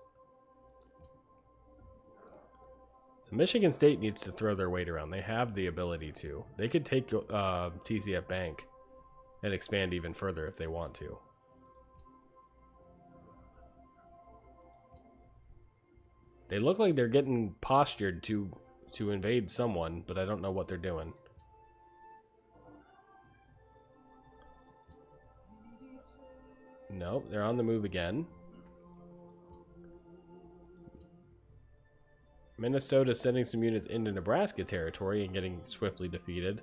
So Michigan State needs to throw their weight around. They have the ability to. They could take TCF Bank and expand even further if they want to. They look like they're getting postured to invade someone, but I don't know what they're doing. Nope, they're on the move again. Minnesota sending some units into Nebraska territory and getting swiftly defeated.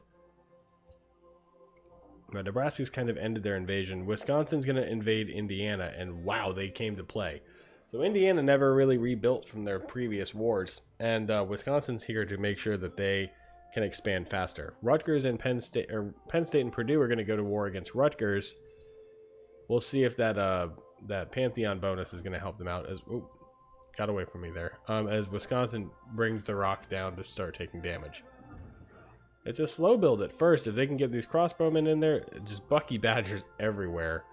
But Nebraska's kind of ended their invasion. Wisconsin's going to invade Indiana, and wow, they came to play. So Indiana never really rebuilt from their previous wars, and Wisconsin's here to make sure that they can expand faster. Rutgers and Penn State and Purdue are going to go to war against Rutgers. We'll see if that Pantheon bonus is going to help them out. As got away from me there. As Wisconsin brings the rock down to start taking damage. It's a slow build at first. If they can get these crossbowmen in there, just Bucky Badgers everywhere.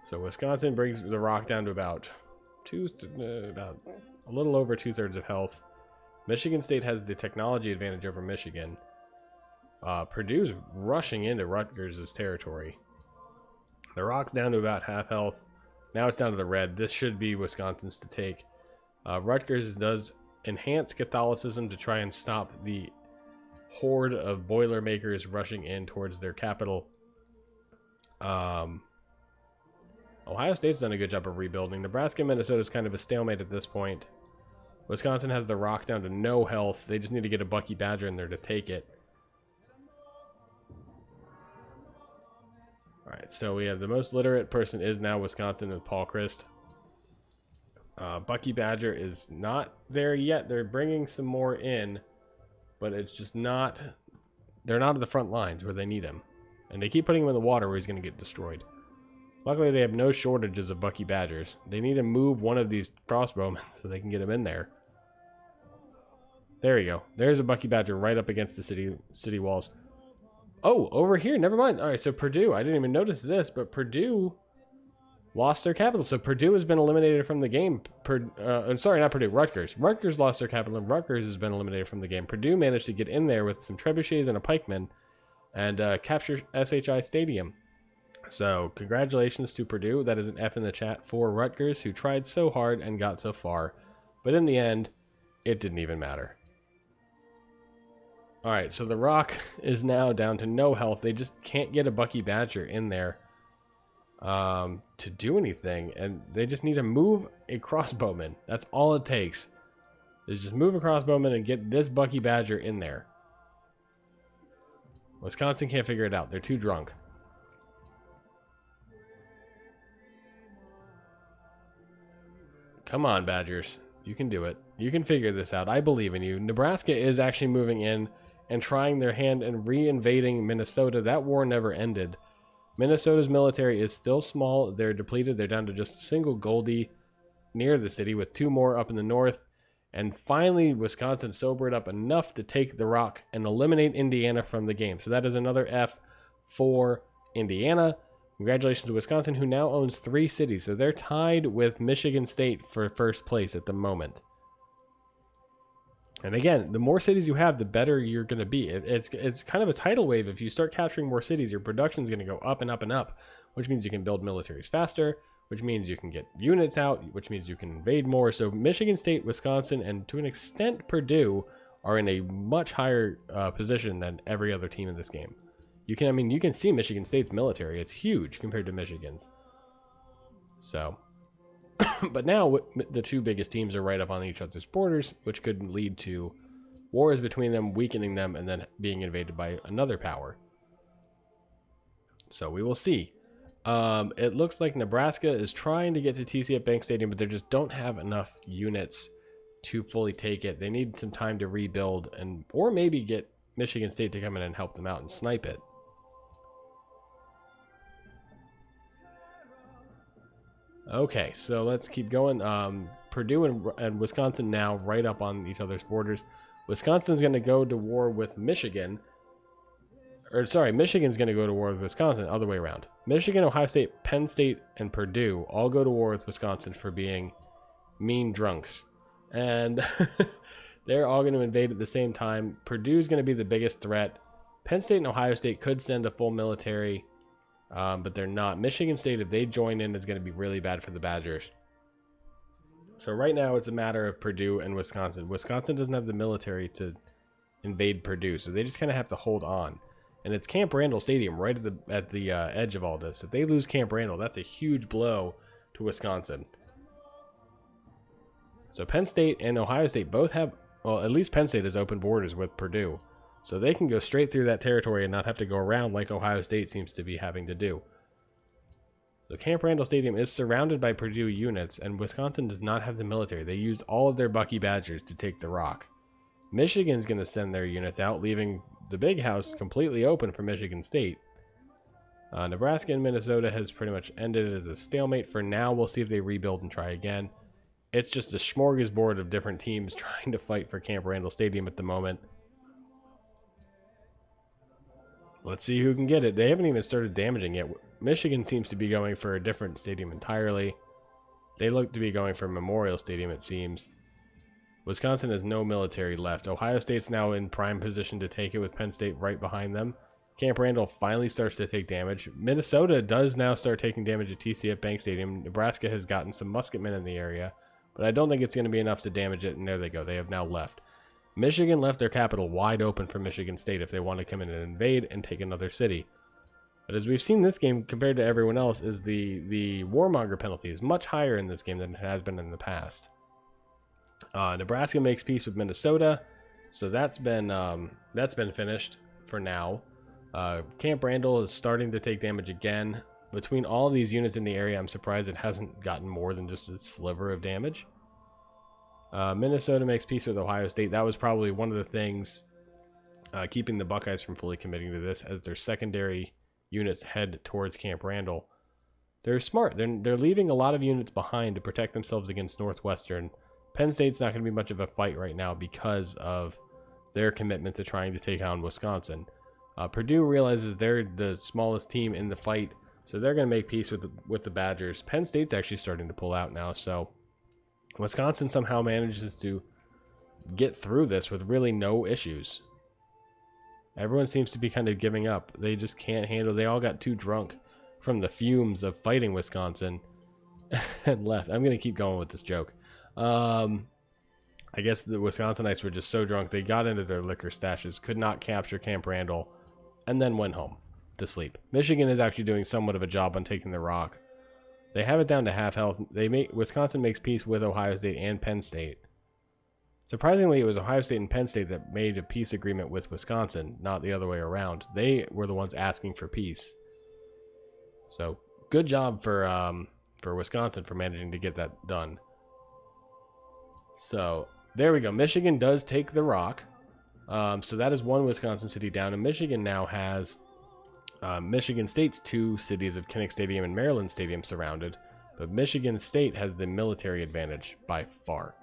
So Wisconsin brings the rock down to about a little over 2/3 of health. Michigan State has the technology advantage over Michigan. Purdue's rushing into Rutgers' territory. The rock's down to about half health. Now it's down to the red. This should be Wisconsin's to take. Rutgers does enhance Catholicism to try and stop the horde of Boilermakers rushing in towards their capital. Ohio State's done a good job of rebuilding. Nebraska and Minnesota is kind of a stalemate at this point. Wisconsin has the rock down to no health. They just need to get a Bucky Badger in there to take it. Alright, so we have the most literate person is now Wisconsin with Paul Christ. Bucky Badger is not there yet. They're bringing some more in, but it's just not... They're not at the front lines where they need him. And they keep putting him in the water where he's going to get destroyed. Luckily, they have no shortages of Bucky Badgers. They need to move one of these crossbowmen so they can get him in there. There you go. There's a Bucky Badger right up against the city walls. Oh, over here. Never mind. All right, so Purdue. I didn't even notice this, but Purdue lost their capital. So Purdue has been eliminated from the game. Sorry, not Purdue. Rutgers. Rutgers lost their capital, and Rutgers has been eliminated from the game. Purdue managed to get in there with some trebuchets and a pikeman and capture SHI Stadium. So congratulations to Purdue. That is an F in the chat for Rutgers, who tried so hard and got so far. But in the end, it didn't even matter. Alright, so the rock is now down to no health. They just can't get a Bucky Badger in there to do anything. And they just need to move a crossbowman. That's all it takes. Is just move a crossbowman and get this Bucky Badger in there. Wisconsin can't figure it out. They're too drunk. Come on, Badgers. You can do it. You can figure this out. I believe in you. Nebraska is actually moving in and trying their hand and re-invading Minnesota. That war never ended. Minnesota's military is still small. They're depleted. They're down to just a single Goldie near the city with 2 more up in the north. And finally, Wisconsin sobered up enough to take the rock and eliminate Indiana from the game. So that is another F for Indiana. Congratulations to Wisconsin, who now owns 3 cities. So they're tied with Michigan State for first place at the moment. And again, the more cities you have, the better you're going to be. It's kind of a tidal wave. If you start capturing more cities, your production is going to go up and up and up, which means you can build militaries faster, which means you can get units out, which means you can invade more. So Michigan State, Wisconsin, and to an extent Purdue are in a much higher position than every other team in this game. You can see Michigan State's military. It's huge compared to Michigan's. So, but now the two biggest teams are right up on each other's borders, which could lead to wars between them, weakening them, and then being invaded by another power. So we will see. It looks like Nebraska is trying to get to TCF Bank Stadium, but they just don't have enough units to fully take it. They need some time to rebuild, or maybe get Michigan State to come in and help them out and snipe it. Okay, so let's keep going. Purdue and Wisconsin now right up on each other's borders. Wisconsin's going to go to war with Michigan. Or sorry, Michigan's going to go to war with Wisconsin, other way around. Michigan, Ohio State, Penn State, and Purdue all go to war with Wisconsin for being mean drunks. And they're all going to invade at the same time. Purdue's going to be the biggest threat. Penn State and Ohio State could send a full military, but they're not. Michigan State, if they join in, is going to be really bad for the Badgers. So right now it's a matter of Purdue and Wisconsin. Wisconsin doesn't have the military to invade Purdue, so they just kind of have to hold on. And it's Camp Randall Stadium right at the edge of all this. If they lose Camp Randall, that's a huge blow to Wisconsin. So Penn State and Ohio State both have, well, at least Penn State has open borders with Purdue. So they can go straight through that territory and not have to go around like Ohio State seems to be having to do. So Camp Randall Stadium is surrounded by Purdue units, and Wisconsin does not have the military. They used all of their Bucky Badgers to take the rock. Michigan's going to send their units out, leaving the big house completely open for Michigan State. Nebraska and Minnesota has pretty much ended it as a stalemate for now. We'll see if they rebuild and try again. It's just a smorgasbord of different teams trying to fight for Camp Randall Stadium at the moment. Let's see who can get it. They haven't even started damaging it. Michigan seems to be going for a different stadium entirely. They look to be going for Memorial Stadium, it seems. Wisconsin has no military left. Ohio State's now in prime position to take it with Penn State right behind them. Camp Randall finally starts to take damage. Minnesota does now start taking damage at TCF Bank Stadium. Nebraska has gotten some musketmen in the area, but I don't think it's going to be enough to damage it, and there they go. They have now left. Michigan left their capital wide open for Michigan State if they want to come in and invade and take another city. But as we've seen this game compared to everyone else, is the warmonger penalty is much higher in this game than it has been in the past. Nebraska makes peace with Minnesota, so that's been finished for now. Camp Randall is starting to take damage again. Between all of these units in the area, I'm surprised it hasn't gotten more than just a sliver of damage. Minnesota makes peace with Ohio State. That was probably one of the things keeping the Buckeyes from fully committing to this, as their secondary units head towards Camp Randall. They're smart. They're leaving a lot of units behind to protect themselves against Northwestern. Penn State's not going to be much of a fight right now because of their commitment to trying to take on Wisconsin. Purdue realizes they're the smallest team in the fight, so they're going to make peace with the Badgers. Penn State's actually starting to pull out now, so Wisconsin somehow manages to get through this with really no issues. Everyone seems to be kind of giving up. They just can't handle. They all got too drunk from the fumes of fighting Wisconsin and left. I'm going to keep going with this joke. I guess the Wisconsinites were just so drunk they got into their liquor stashes, could not capture Camp Randall, and then went home to sleep. Michigan is actually doing somewhat of a job on taking the rock. They have it down to half health. Wisconsin makes peace with Ohio State and Penn State. Surprisingly, it was Ohio State and Penn State that made a peace agreement with Wisconsin, not the other way around. They were the ones asking for peace. So, good job for Wisconsin for managing to get that done. So, there we go. Michigan does take the rock. So that is one Wisconsin city down, and Michigan now has Michigan State's two cities of Kinnick Stadium and Maryland Stadium surrounded, but Michigan State has the military advantage by far.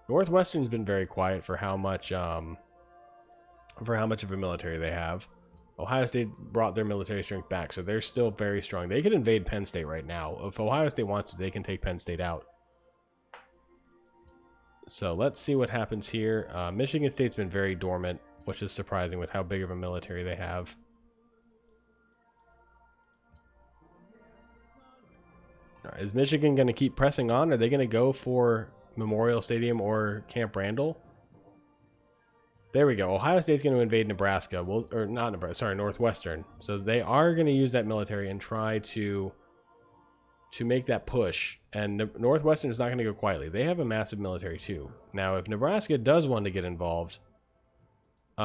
Northwestern's been very quiet for how much of a military they have. Ohio State brought their military strength back, so they're still very strong. They could invade Penn State right now. If Ohio State wants to, they can take Penn State out. So let's see what happens here. Michigan State's been very dormant, which is surprising with how big of a military they have. Is Michigan going to keep pressing on? Are they going to go for Memorial Stadium or Camp Randall? There we go. Ohio State's going to invade Nebraska. Well, or not Nebraska, sorry, Northwestern. So they are going to use that military and try to make that push. And Northwestern is not going to go quietly. They have a massive military too. Now, if Nebraska does want to get involved, they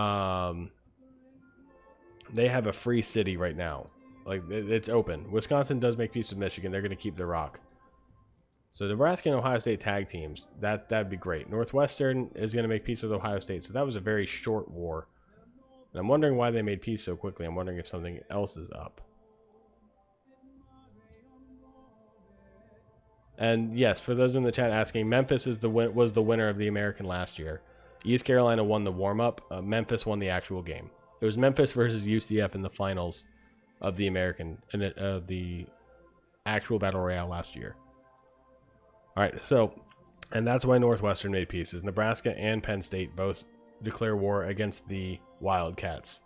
have a free city right now. Like, it's open. Wisconsin does make peace with Michigan. They're going to keep the rock. So Nebraska and Ohio State tag teams. That'd be great. Northwestern is going to make peace with Ohio State. So that was a very short war. And I'm wondering why they made peace so quickly. I'm wondering if something else is up. And yes, for those in the chat asking, Memphis was the winner of the American last year. East Carolina won the warm-up. Memphis won the actual game. It was Memphis versus UCF in the finals of the American and the actual Battle Royale last year. All right, so, and that's why Northwestern made peace. Is Nebraska and Penn State both declare war against the Wildcats.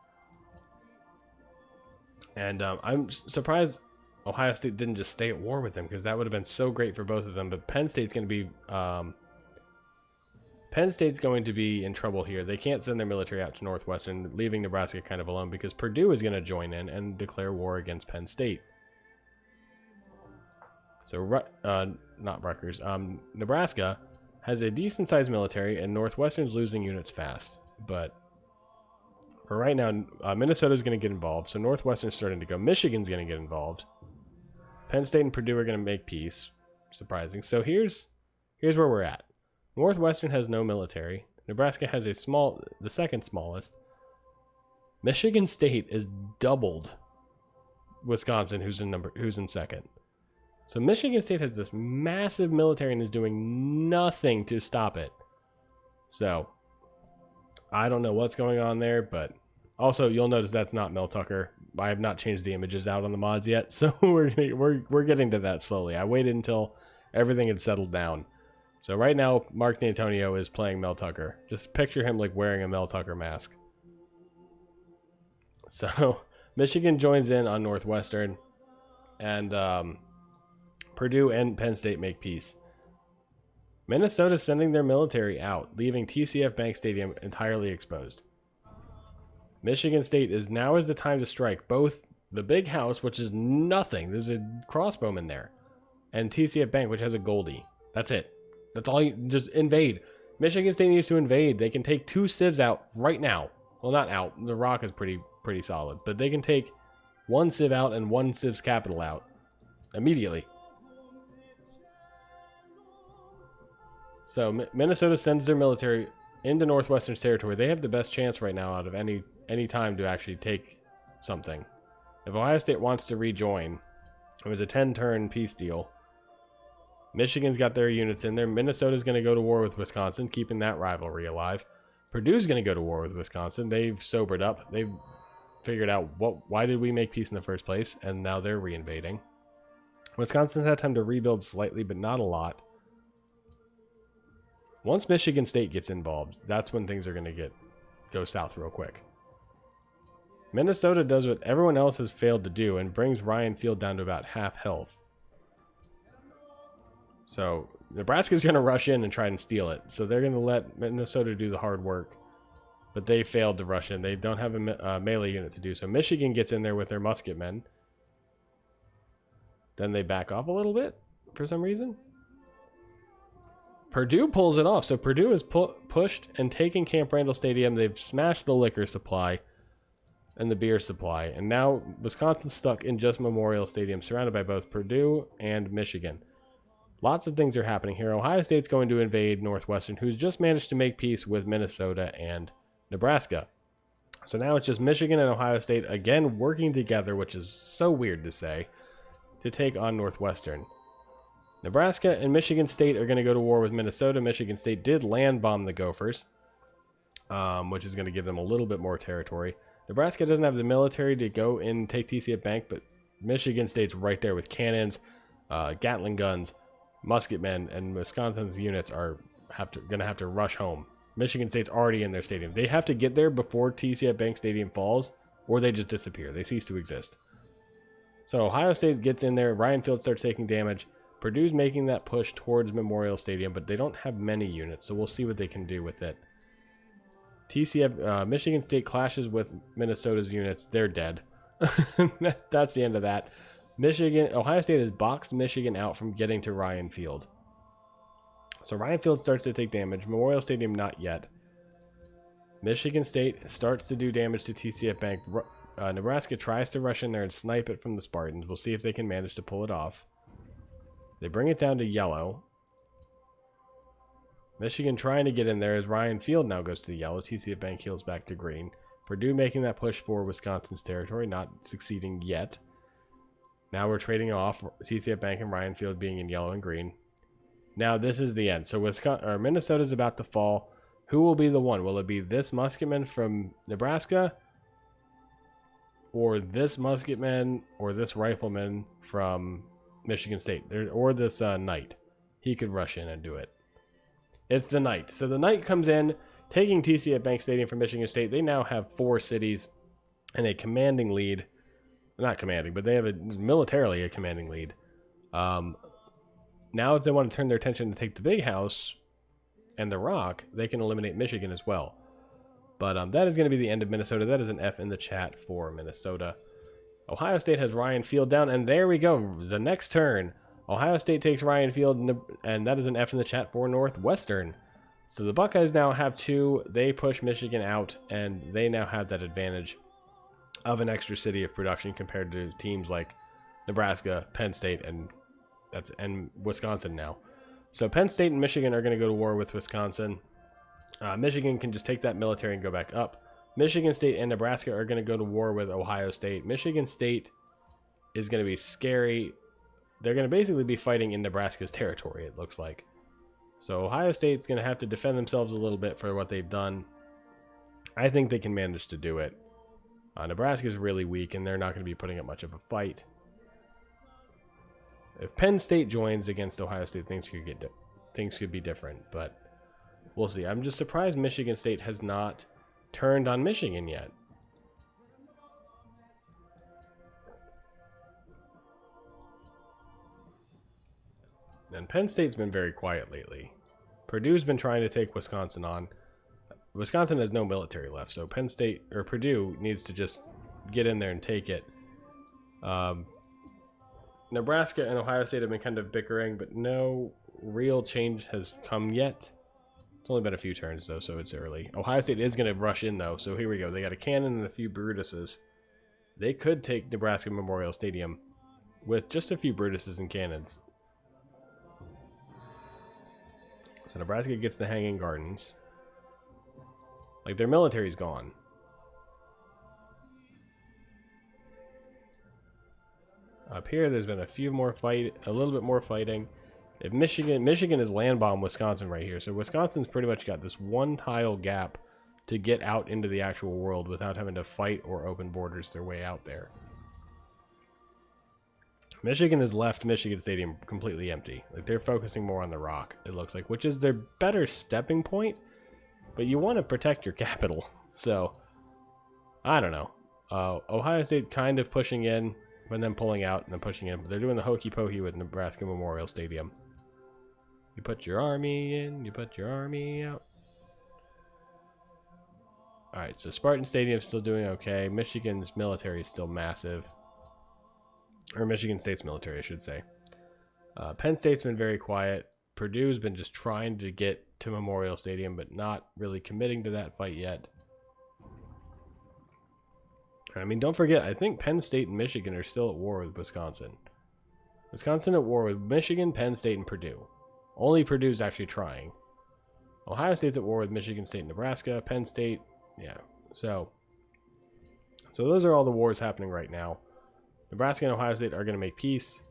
And I'm surprised Ohio State didn't just stay at war with them, because that would have been so great for both of them. But Penn State's going to be in trouble here. They can't send their military out to Northwestern, leaving Nebraska kind of alone, because Purdue is going to join in and declare war against Penn State. So, not Rutgers. Nebraska has a decent-sized military, and Northwestern's losing units fast. But for right now, Minnesota's going to get involved, so Northwestern's starting to go. Michigan's going to get involved. Penn State and Purdue are going to make peace. Surprising. So here's where we're at. Northwestern has no military. Nebraska has the second smallest. Michigan State is doubled Wisconsin, who's in second. So Michigan State has this massive military and is doing nothing to stop it. So I don't know what's going on there, but also you'll notice that's not Mel Tucker. I have not changed the images out on the mods yet, so we're getting to that slowly. I waited until everything had settled down. So right now, Mark D'Antonio is playing Mel Tucker. Just picture him like wearing a Mel Tucker mask. So Michigan joins in on Northwestern, and Purdue and Penn State make peace. Minnesota sending their military out, leaving TCF Bank Stadium entirely exposed. Michigan State is the time to strike both the big house, which is nothing. There's a crossbowman there, and TCF Bank, which has a Goldie. That's it. That's all. Just invade. Michigan State needs to invade. They can take 2 civs out right now. Well, not out. The rock is pretty solid, but they can take 1 civ out and 1 civ's capital out immediately. So Minnesota sends their military into Northwestern's territory. They have the best chance right now out of any time to actually take something. If Ohio State wants to rejoin, it was a 10-turn peace deal. Michigan's got their units in there. Minnesota's going to go to war with Wisconsin, keeping that rivalry alive. Purdue's going to go to war with Wisconsin. They've sobered up. They've figured out why did we make peace in the first place, and now they're reinvading. Wisconsin's had time to rebuild slightly, but not a lot. Once Michigan State gets involved, that's when things are going to go south real quick. Minnesota does what everyone else has failed to do and brings Ryan Field down to about half health. So Nebraska's going to rush in and try and steal it. So they're going to let Minnesota do the hard work. But they failed to rush in. They don't have a melee unit to do so. Michigan gets in there with their musket men. Then they back off a little bit for some reason. Purdue pulls it off. So Purdue is pushed and taken Camp Randall Stadium. They've smashed the liquor supply and the beer supply. And now Wisconsin's stuck in just Memorial Stadium, surrounded by both Purdue and Michigan. Lots of things are happening here. Ohio State's going to invade Northwestern, who's just managed to make peace with Minnesota and Nebraska. So now it's just Michigan and Ohio State again working together, which is so weird to say, to take on Northwestern. Nebraska and Michigan State are going to go to war with Minnesota. Michigan State did land bomb the Gophers, which is going to give them a little bit more territory. Nebraska doesn't have the military to go and take TCF Bank, but Michigan State's right there with cannons, Gatling guns, musket men, and Wisconsin's units are going to have to rush home. Michigan State's already in their stadium. They have to get there before TCF Bank Stadium falls, or they just disappear. They cease to exist. So Ohio State gets in there. Ryan Field starts taking damage. Purdue's making that push towards Memorial Stadium, but they don't have many units, so we'll see what they can do with it. Michigan State clashes with Minnesota's units. They're dead. That's the end of that. Ohio State has boxed Michigan out from getting to Ryan Field. So Ryan Field starts to take damage. Memorial Stadium, not yet. Michigan State starts to do damage to TCF Bank. Nebraska tries to rush in there and snipe it from the Spartans. We'll see if they can manage to pull it off. They bring it down to yellow. Michigan trying to get in there as Ryan Field now goes to the yellow. TCF Bank heals back to green. Purdue making that push for Wisconsin's territory, not succeeding yet. Now we're trading off TCF Bank and Ryan Field being in yellow and green. Now this is the end. So Minnesota's about to fall. Who will be the one? Will it be this musketman from Nebraska? Or this musketman or this rifleman from Michigan State? Or this knight. He could rush in and do it. It's the knight. So the knight comes in, taking TCF Bank Stadium from Michigan State. They now have 4 cities and a commanding lead. Not commanding, but they have militarily a commanding lead. Now if they want to turn their attention to take the big house and the rock, they can eliminate Michigan as well. But that is going to be the end of Minnesota. That is an F in the chat for Minnesota. Ohio State has Ryan Field down, and there we go. The next turn. Ohio State takes Ryan Field, and that is an F in the chat for Northwestern. So the Buckeyes now have 2. They push Michigan out, and they now have that advantage of an extra city of production compared to teams like Nebraska, Penn State, and Wisconsin now. So Penn State and Michigan are going to go to war with Wisconsin. Michigan can just take that military and go back up. Michigan State and Nebraska are going to go to war with Ohio State. Michigan State is going to be scary. They're going to basically be fighting in Nebraska's territory, it looks like. So Ohio State's going to have to defend themselves a little bit for what they've done. I think they can manage to do it. Nebraska's really weak, and they're not going to be putting up much of a fight. If Penn State joins against Ohio State, things could be different, but we'll see. I'm just surprised Michigan State has not turned on Michigan yet. And Penn State's been very quiet lately. Purdue's been trying to take Wisconsin on. Wisconsin has no military left, so Penn State or Purdue needs to just get in there and take it. Nebraska and Ohio State have been kind of bickering, but no real change has come yet. It's only been a few turns, though, so it's early. Ohio State is going to rush in, though, so here we go. They got a cannon and a few Brutuses. They could take Nebraska Memorial Stadium with just a few Brutuses and cannons. So Nebraska gets the Hanging Gardens. Like, their military's gone. Up here, there's been a little bit more fighting. If Michigan is land bomb Wisconsin right here, so Wisconsin's pretty much got this one tile gap to get out into the actual world without having to fight or open borders their way out there. Michigan has left Michigan Stadium completely empty. Like, they're focusing more on the rock, it looks like, which is their better stepping point, but you want to protect your capital. So, I don't know. Ohio State kind of pushing in, but then pulling out and then pushing in. But they're doing the hokey pokey with Nebraska Memorial Stadium. You put your army in, you put your army out. Alright, so Spartan Stadium's still doing okay. Michigan's military is still massive. Or Michigan State's military, I should say. Penn State's been very quiet. Purdue's been just trying to get to Memorial Stadium, but not really committing to that fight yet. I mean, don't forget, I think Penn State and Michigan are still at war with Wisconsin. Wisconsin at war with Michigan, Penn State, and Purdue. Only Purdue's actually trying. Ohio State's at war with Michigan State and Nebraska. Penn State, yeah. So those are all the wars happening right now. Nebraska and Ohio State are going to make peace.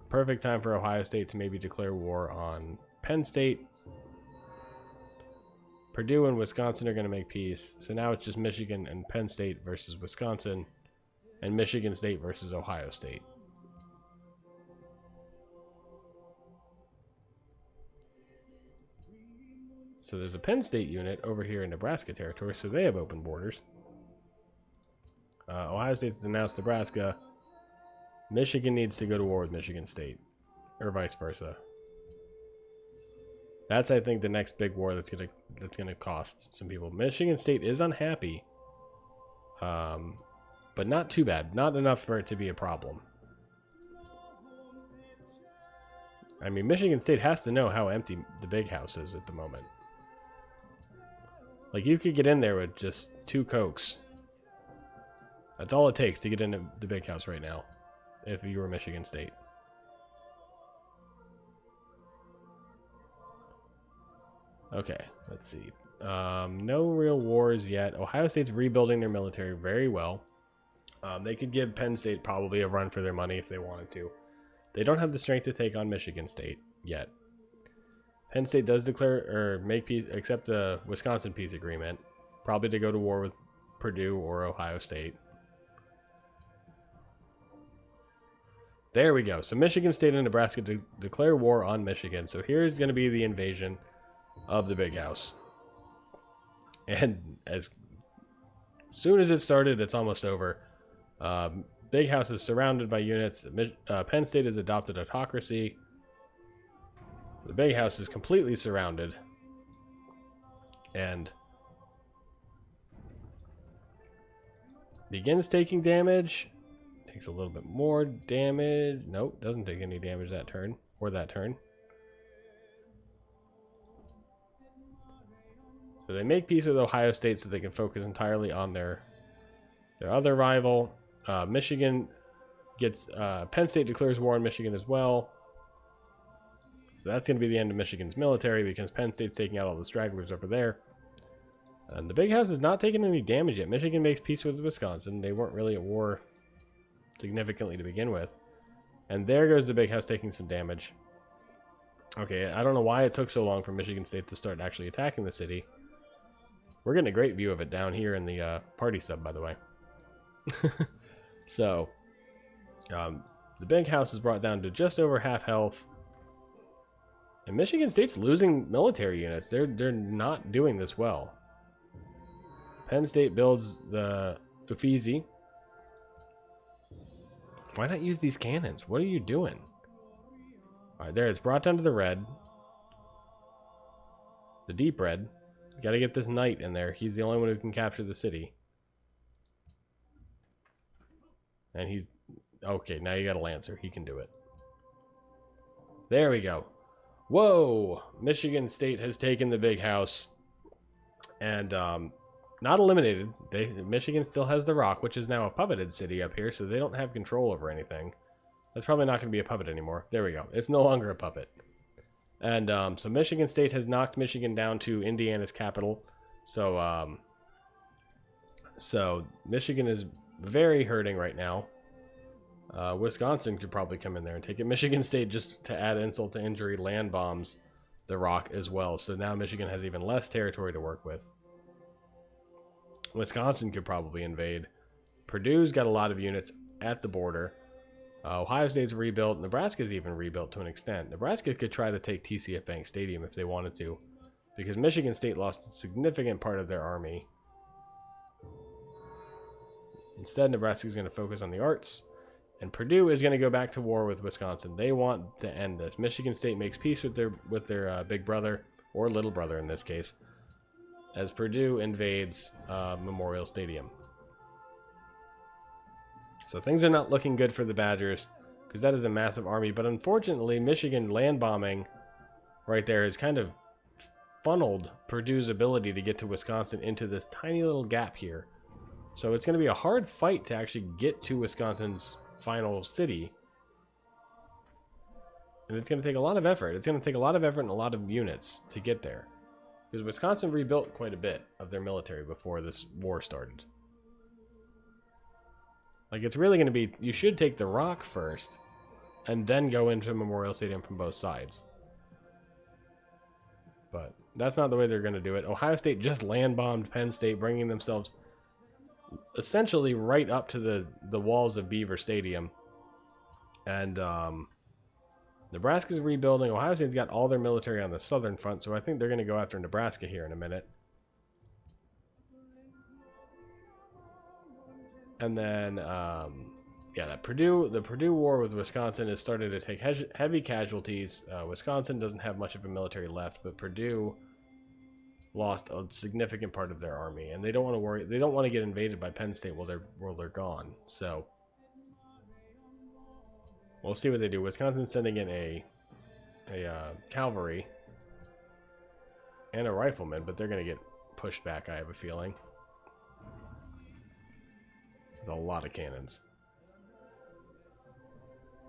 Perfect time for Ohio State to maybe declare war on Penn State. Purdue and Wisconsin are going to make peace. So now it's just Michigan and Penn State versus Wisconsin, and Michigan State versus Ohio State. So there's a Penn State unit over here in Nebraska territory, so they have open borders. Ohio State's announced Nebraska. Michigan needs to go to war with Michigan State, or vice versa. That's, I think, the next big war that's gonna cost some people. Michigan State is unhappy, but not too bad. Not enough for it to be a problem. I mean, Michigan State has to know how empty the big house is at the moment. Like, you could get in there with just 2 Cokes. That's all it takes to get into the big house right now, if you were Michigan State. Okay, let's see. No real wars yet. Ohio State's rebuilding their military very well. They could give Penn State probably a run for their money if they wanted to. They don't have the strength to take on Michigan State yet. Penn State does declare or make peace, accept the Wisconsin peace agreement, probably to go to war with Purdue or Ohio State. There we go. So Michigan State and Nebraska declare war on Michigan. So here's going to be the invasion of the big house. And as soon as it started, it's almost over. Big house is surrounded by units. Penn State has adopted autocracy. The big house is completely surrounded. And begins taking damage. Takes a little bit more damage. Nope, doesn't take any damage that turn. Or that turn. So they make peace with Ohio State so they can focus entirely on their other rival. Michigan gets... Penn State declares war on Michigan as well. So that's going to be the end of Michigan's military because Penn State's taking out all the stragglers over there. And the big house is not taking any damage yet. Michigan makes peace with Wisconsin. They weren't really at war significantly to begin with. And there goes the big house taking some damage. Okay, I don't know why it took so long for Michigan State to start actually attacking the city. We're getting a great view of it down here in the party sub, by the way. So, the big house is brought down to just over half health. And Michigan State's losing military units. They're not doing this well. Penn State builds the Uffizi. Why not use these cannons? What are you doing? Alright, there. It's brought down to the red. The deep red. You gotta get this knight in there. He's the only one who can capture the city. And he's... Okay, now you got a Lancer. He can do it. There we go. Whoa! Michigan State has taken the big house. And, not eliminated. Michigan still has the Rock, which is now a puppeted city up here, so they don't have control over anything. That's probably not going to be a puppet anymore. There we go. It's no longer a puppet. And, so Michigan State has knocked Michigan down to Indiana's capital. So, Michigan is very hurting right now. Wisconsin could probably come in there and take it. Michigan State, just to add insult to injury, land bombs the Rock as well. So now Michigan has even less territory to work with. Wisconsin could probably invade. Purdue's got a lot of units at the border. Ohio State's rebuilt. Nebraska's even rebuilt to an extent. Nebraska could try to take TCF Bank Stadium if they wanted to, because Michigan State lost a significant part of their army. Instead, Nebraska's going to focus on the arts. And Purdue is going to go back to war with Wisconsin. They want to end this. Michigan State makes peace with their big brother, or little brother in this case, as Purdue invades Memorial Stadium. So things are not looking good for the Badgers, because that is a massive army. But unfortunately, Michigan land bombing right there has kind of funneled Purdue's ability to get to Wisconsin into this tiny little gap here. So it's going to be a hard fight to actually get to Wisconsin's final city. And it's going to take a lot of effort. It's going to take a lot of effort and a lot of units to get there. Because Wisconsin rebuilt quite a bit of their military before this war started. Like, it's really going to be... You should take the Rock first, and then go into Memorial Stadium from both sides. But that's not the way they're going to do it. Ohio State just land-bombed Penn State, bringing themselves essentially right up to the walls of Beaver Stadium. And Nebraska's rebuilding. Ohio State's got all their military on the southern front, so I think they're going to go after Nebraska here in a minute. And then yeah, the Purdue war with Wisconsin has started to take heavy casualties. Wisconsin doesn't have much of a military left, but Purdue lost a significant part of their army, and they don't want to worry. They don't want to get invaded by Penn State while they're gone. So we'll see what they do. Wisconsin's sending in a cavalry and a rifleman, but they're going to get pushed back, I have a feeling. There's a lot of cannons.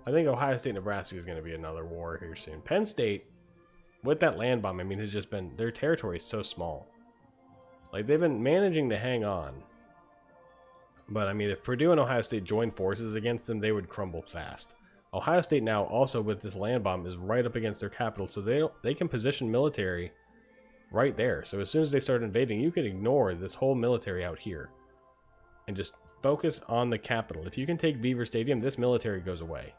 I think Ohio State, Nebraska is going to be another war here soon. Penn State, with that land bomb, I mean, has just been, their territory is so small. Like, they've been managing to hang on. But, I mean, if Purdue and Ohio State joined forces against them, they would crumble fast. Ohio State now, also with this land bomb, is right up against their capital, so they can position military right there. So as soon as they start invading, you can ignore this whole military out here and just focus on the capital. If you can take Beaver Stadium, this military goes away.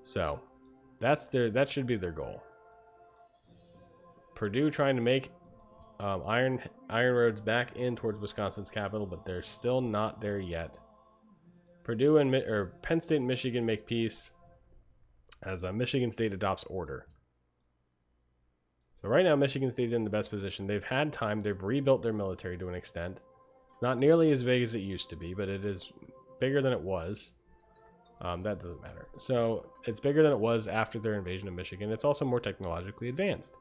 So that should be their goal. Purdue trying to make iron roads back in towards Wisconsin's capital, but they're still not there yet. Purdue and Penn State and Michigan make peace as Michigan State adopts order. So right now, Michigan State's in the best position. They've had time. They've rebuilt their military to an extent. It's not nearly as big as it used to be, but it is bigger than it was. That doesn't matter. So it's bigger than it was after their invasion of Michigan. It's also more technologically advanced.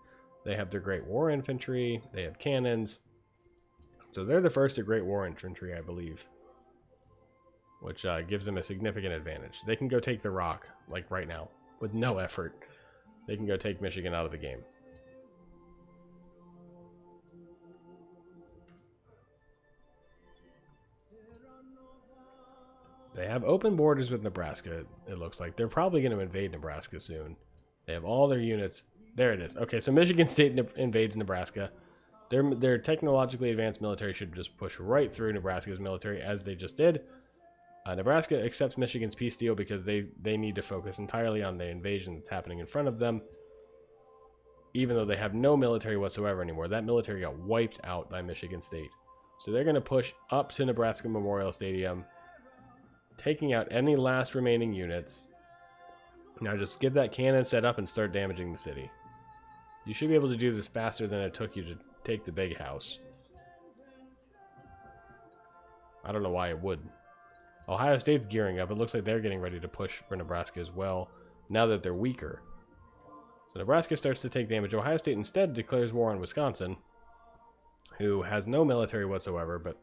They have their Great War Infantry. They have cannons. So they're the first to Great War Infantry, I believe, which gives them a significant advantage. They can go take the Rock, like right now, with no effort. They can go take Michigan out of the game. They have open borders with Nebraska, it looks like. They're probably going to invade Nebraska soon. They have all their units. There it is. Okay, so Michigan State invades Nebraska. Their technologically advanced military should just push right through Nebraska's military, as they just did. Nebraska accepts Michigan's peace deal because they need to focus entirely on the invasion that's happening in front of them. Even though they have no military whatsoever anymore. That military got wiped out by Michigan State. So they're going to push up to Nebraska Memorial Stadium, taking out any last remaining units. Now just get that cannon set up and start damaging the city. You should be able to do this faster than it took you to take the big house. I don't know why it would. Ohio State's gearing up. It looks like they're getting ready to push for Nebraska as well, now that they're weaker. So Nebraska starts to take damage. Ohio State instead declares war on Wisconsin, who has no military whatsoever, but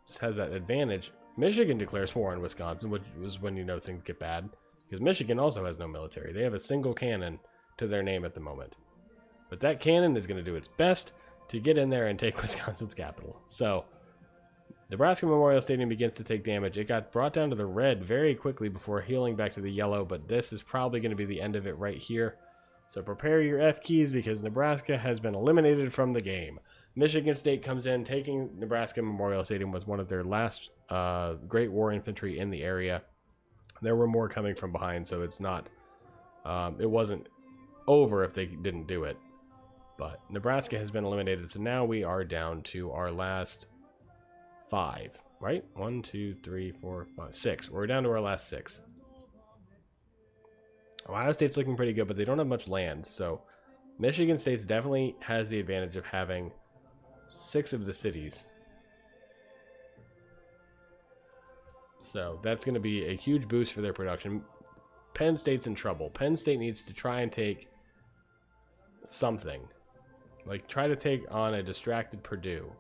just has that advantage. Michigan declares war on Wisconsin, which is when you know things get bad, because Michigan also has no military. They have a single cannon to their name at the moment. But that cannon is going to do its best to get in there and take Wisconsin's capital. So Nebraska Memorial Stadium begins to take damage. It got brought down to the red very quickly before healing back to the yellow, but this is probably going to be the end of it right here. So prepare your F keys, because Nebraska has been eliminated from the game. Michigan State comes in, taking Nebraska Memorial Stadium was one of their last Great War Infantry in the area. There were more coming from behind, so it's not, it wasn't over if they didn't do it. But Nebraska has been eliminated, so now we are down to our last 5, right? 1, 2, 3, 4, 5, 6. We're down to our last 6. Ohio State's looking pretty good, but they don't have much land, so Michigan State definitely has the advantage of having 6 of the cities. So that's going to be a huge boost for their production. Penn State's in trouble. Penn State needs to try and take something. Like, try to take on a distracted Purdue.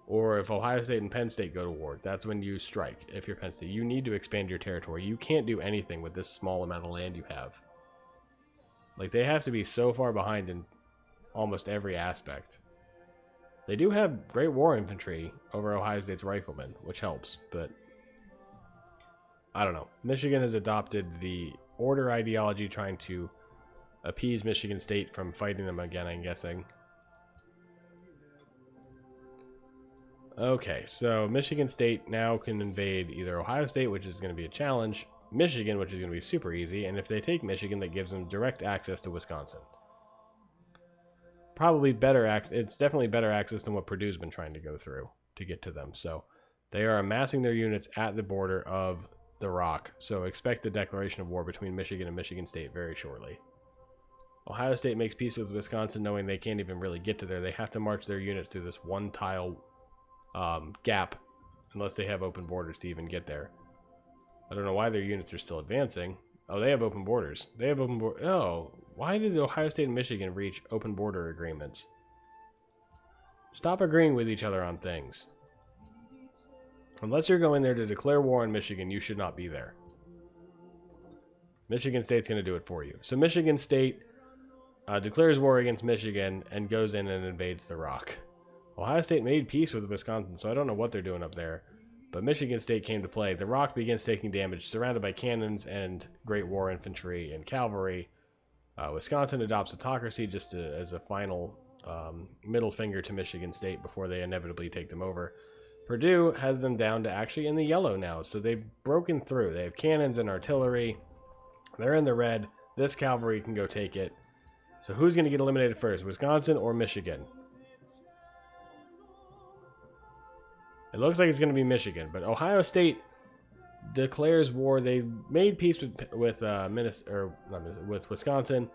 Or if Ohio State and Penn State go to war, that's when you strike. If you're Penn State, you need to expand your territory. You can't do anything with this small amount of land you have. Like, they have to be so far behind in almost every aspect. They do have Great War Infantry over Ohio State's riflemen, which helps, but I don't know. Michigan has adopted the order ideology, trying to appease Michigan State from fighting them again, I'm guessing. Okay, so Michigan State now can invade either Ohio State, which is going to be a challenge, Michigan, which is going to be super easy, and if they take Michigan, that gives them direct access to Wisconsin. Probably better access. It's definitely better access than what Purdue's been trying to go through to get to them. So They are amassing their units at the border of the Rock, so expect the declaration of war between Michigan and Michigan State very shortly. Ohio State makes peace with Wisconsin, knowing they can't even really get to there. They have to march their units through this one tile gap, unless they have open borders to even get there. I don't know why their units are still advancing. Oh, they have open borders. They have open borders. Oh, why did Ohio State and Michigan reach open border agreements? Stop agreeing with each other on things. Unless you're going there to declare war on Michigan, you should not be there. Michigan State's going to do it for you. So Michigan State declares war against Michigan and goes in and invades the Rock. Ohio State made peace with Wisconsin, so I don't know what they're doing up there. But Michigan State came to play. The Rock begins taking damage, surrounded by cannons and Great War infantry and cavalry. Wisconsin adopts autocracy just as a final middle finger to Michigan State before they inevitably take them over. Purdue has them down to actually in the yellow now, so they've broken through. They have cannons and artillery. They're in the red. This cavalry can go take it. So who's going to get eliminated first, Wisconsin or Michigan? It looks like it's going to be Michigan, but Ohio State declares war. They made peace with Wisconsin.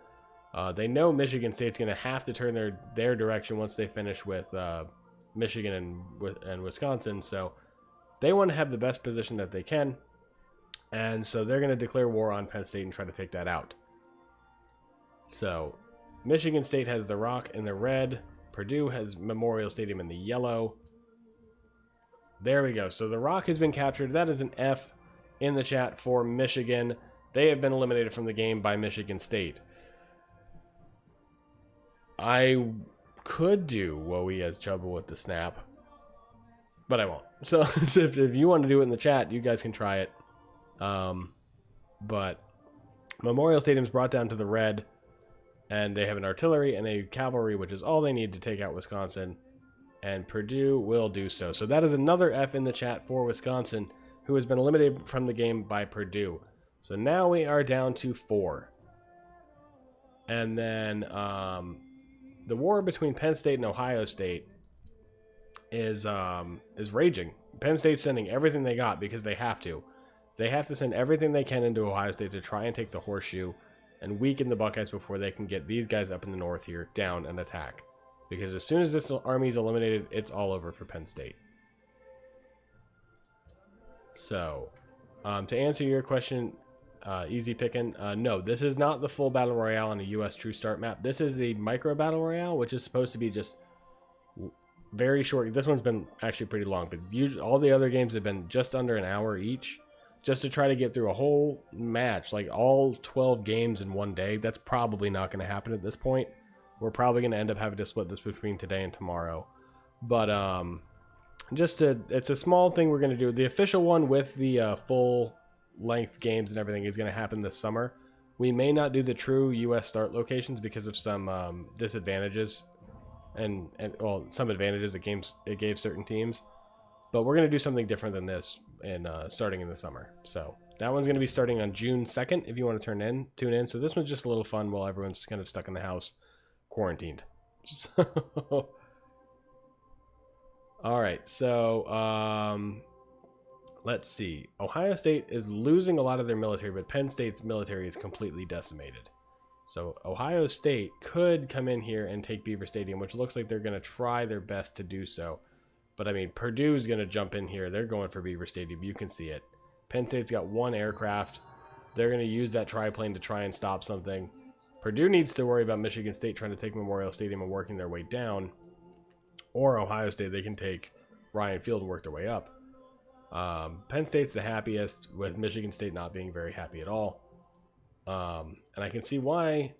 They know Michigan State's going to have to turn their direction once they finish with Michigan and Wisconsin, so they want to have the best position that they can, and so they're going to declare war on Penn State and try to take that out. So Michigan State has the Rock in the red. Purdue has Memorial Stadium in the yellow. There we go. So the Rock has been captured. That is an F in the chat for Michigan. They have been eliminated from the game by Michigan State. I could do Wowie has trouble with the snap, but I won't. So if you want to do it in the chat, you guys can try it. But Memorial Stadium's brought down to the red, and they have an artillery and a cavalry, which is all they need to take out Wisconsin, and Purdue will do so. So that is another F in the chat for Wisconsin, who has been eliminated from the game by Purdue. So now we are down to 4. And then the war between Penn State and Ohio State is raging. Penn State's sending everything they got because they have to. They have to send everything they can into Ohio State to try and take the horseshoe and weaken the Buckeyes before they can get these guys up in the north here down and attack. Because as soon as this army is eliminated, it's all over for Penn State. So, to answer your question, easy picking. No, this is not the full Battle Royale on a US True Start map. This is the Micro Battle Royale, which is supposed to be just very short. This one's been actually pretty long, but usually all the other games have been just under an hour each, just to try to get through a whole match, like all 12 games in one day. That's probably not going to happen at this point. We're probably going to end up having to split this between today and tomorrow. But it's a small thing we're going to do. The official one with the full length games and everything is going to happen this summer. We may not do the true US start locations because of some disadvantages and well, some advantages it gave certain teams, but we're going to do something different than this in starting in the summer. So that one's going to be starting on June 2nd if you want to tune in. So this one's just a little fun while everyone's kind of stuck in the house quarantined. So all right, so let's see. Ohio State is losing a lot of their military, but Penn State's military is completely decimated. So Ohio State could come in here and take Beaver Stadium, which looks like they're going to try their best to do so. But I mean, Purdue's going to jump in here. They're going for Beaver Stadium. You can see it. Penn State's got 1 aircraft. They're going to use that triplane to try and stop something. Purdue needs to worry about Michigan State trying to take Memorial Stadium and working their way down. Or Ohio State, they can take Ryan Field and work their way up. Penn State's the happiest, with Michigan State not being very happy at all. And I can see why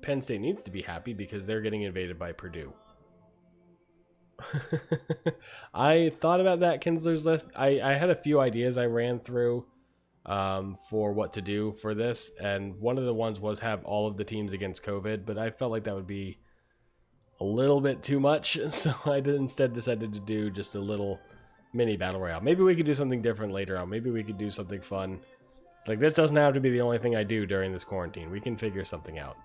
Penn State needs to be happy, because they're getting invaded by Purdue. I thought about that Kinsler's list. I had a few ideas I ran through for what to do for this, and one of the ones was have all of the teams against COVID, but I felt like that would be a little bit too much, so I instead decided to do just a little mini battle royale. Maybe we could do something different later on. Maybe we could do something fun. Like, this doesn't have to be the only thing I do during this quarantine. We can figure something out.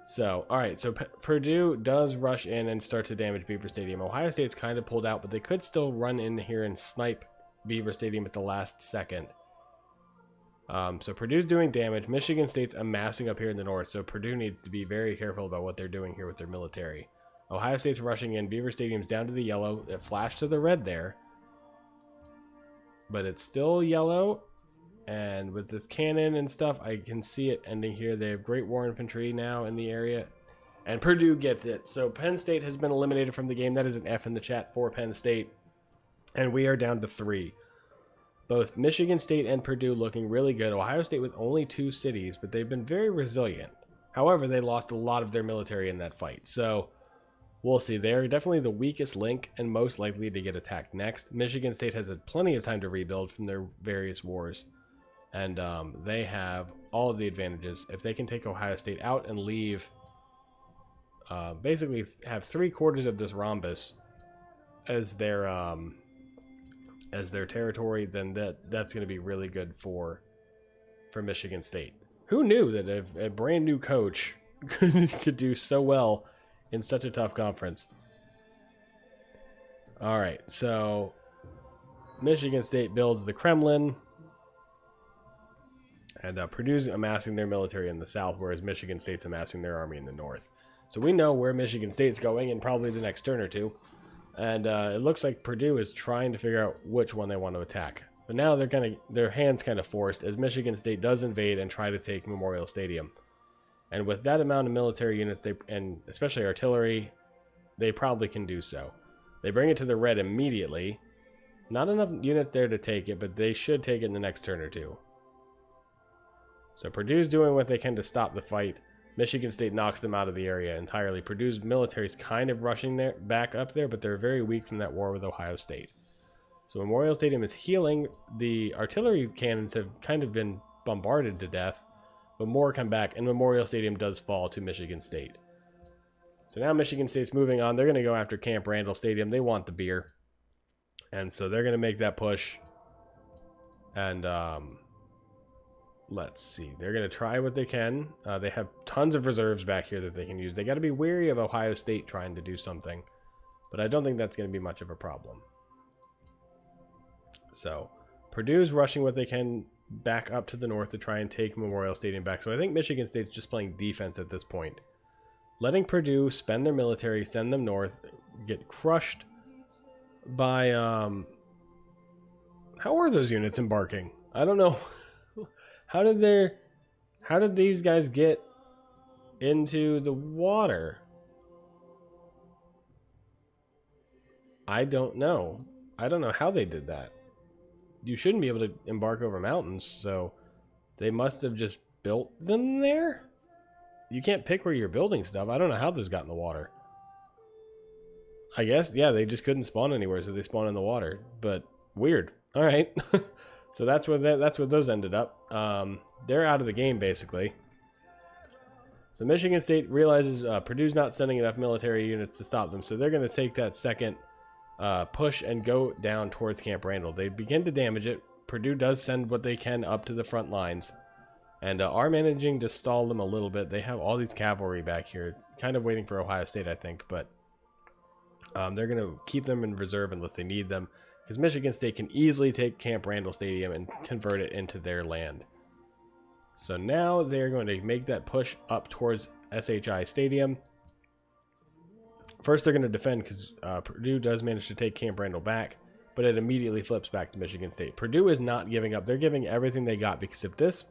So, all right. So Purdue does rush in and start to damage Beaver Stadium. Ohio State's kind of pulled out, but they could still run in here and snipe Beaver Stadium at the last second. So Purdue's doing damage. Michigan State's amassing up here in the north, so Purdue needs to be very careful about what they're doing here with their military. Ohio State's rushing in. Beaver Stadium's down to the yellow. It flashed to the red there, but it's still yellow. And with this cannon and stuff, I can see it ending here. They have Great War Infantry now in the area, and Purdue gets it. So Penn State has been eliminated from the game. That is an F in the chat for Penn State, and we are down to 3. Both Michigan State and Purdue looking really good. Ohio State with only 2 cities, but they've been very resilient. However, they lost a lot of their military in that fight. So we'll see. They're definitely the weakest link and most likely to get attacked next. Michigan State has had plenty of time to rebuild from their various wars. And they have all of the advantages. If they can take Ohio State out and leave, basically have 3/4 of this rhombus as their territory, then that's going to be really good for Michigan State. Who knew that a brand new coach could do so well in such a tough conference? All right, so Michigan State builds the Kremlin, and Purdue's amassing their military in the south, whereas Michigan State's amassing their army in the north. So we know where Michigan State's going in probably the next turn or two. And it looks like Purdue is trying to figure out which one they want to attack. But now their hands kind of forced as Michigan State does invade and try to take Memorial Stadium. And with that amount of military units, and especially artillery, they probably can do so. They bring it to the red immediately. Not enough units there to take it, but they should take it in the next turn or two. So Purdue's doing what they can to stop the fight. Michigan State knocks them out of the area entirely. Purdue's military is kind of rushing back up there, but they're very weak from that war with Ohio State. So Memorial Stadium is healing. The artillery cannons have kind of been bombarded to death, but more come back, and Memorial Stadium does fall to Michigan State. So now Michigan State's moving on. They're going to go after Camp Randall Stadium. They want the beer, and so they're going to make that push. And let's see. They're going to try what they can. They have tons of reserves back here that they can use. They got to be wary of Ohio State trying to do something, but I don't think that's going to be much of a problem. So Purdue's rushing what they can back up to the north to try and take Memorial Stadium back. So I think Michigan State's just playing defense at this point. Letting Purdue spend their military, send them north, get crushed by... How are those units embarking? I don't know. How did these guys get into the water? I don't know. I don't know how they did that. You shouldn't be able to embark over mountains, so they must have just built them there? You can't pick where you're building stuff. I don't know how those got in the water. I guess, yeah, they just couldn't spawn anywhere, so they spawn in the water. But weird. All right. So that's where those ended up. They're out of the game, basically. So Michigan State realizes Purdue's not sending enough military units to stop them, so they're going to take that second push and go down towards Camp Randall. They begin to damage it. Purdue does send what they can up to the front lines, and are managing to stall them a little bit. They have all these cavalry back here, kind of waiting for Ohio State, I think, but they're going to keep them in reserve unless they need them, because Michigan State can easily take Camp Randall Stadium and convert it into their land. So now they're going to make that push up towards SHI Stadium. First, they're going to defend because Purdue does manage to take Camp Randall back, but it immediately flips back to Michigan State. Purdue is not giving up. They're giving everything they got, because if this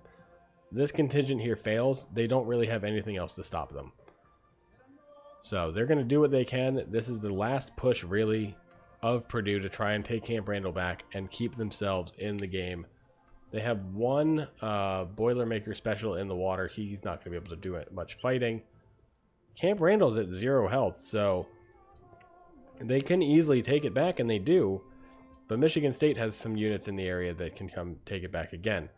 contingent here fails, they don't really have anything else to stop them. So they're going to do what they can. This is the last push, really, of Purdue to try and take Camp Randall back and keep themselves in the game. They have one Boilermaker special in the water. He's not going to be able to do much fighting. Camp Randall's at 0 health, so they can easily take it back, and they do. But Michigan State has some units in the area that can come take it back again.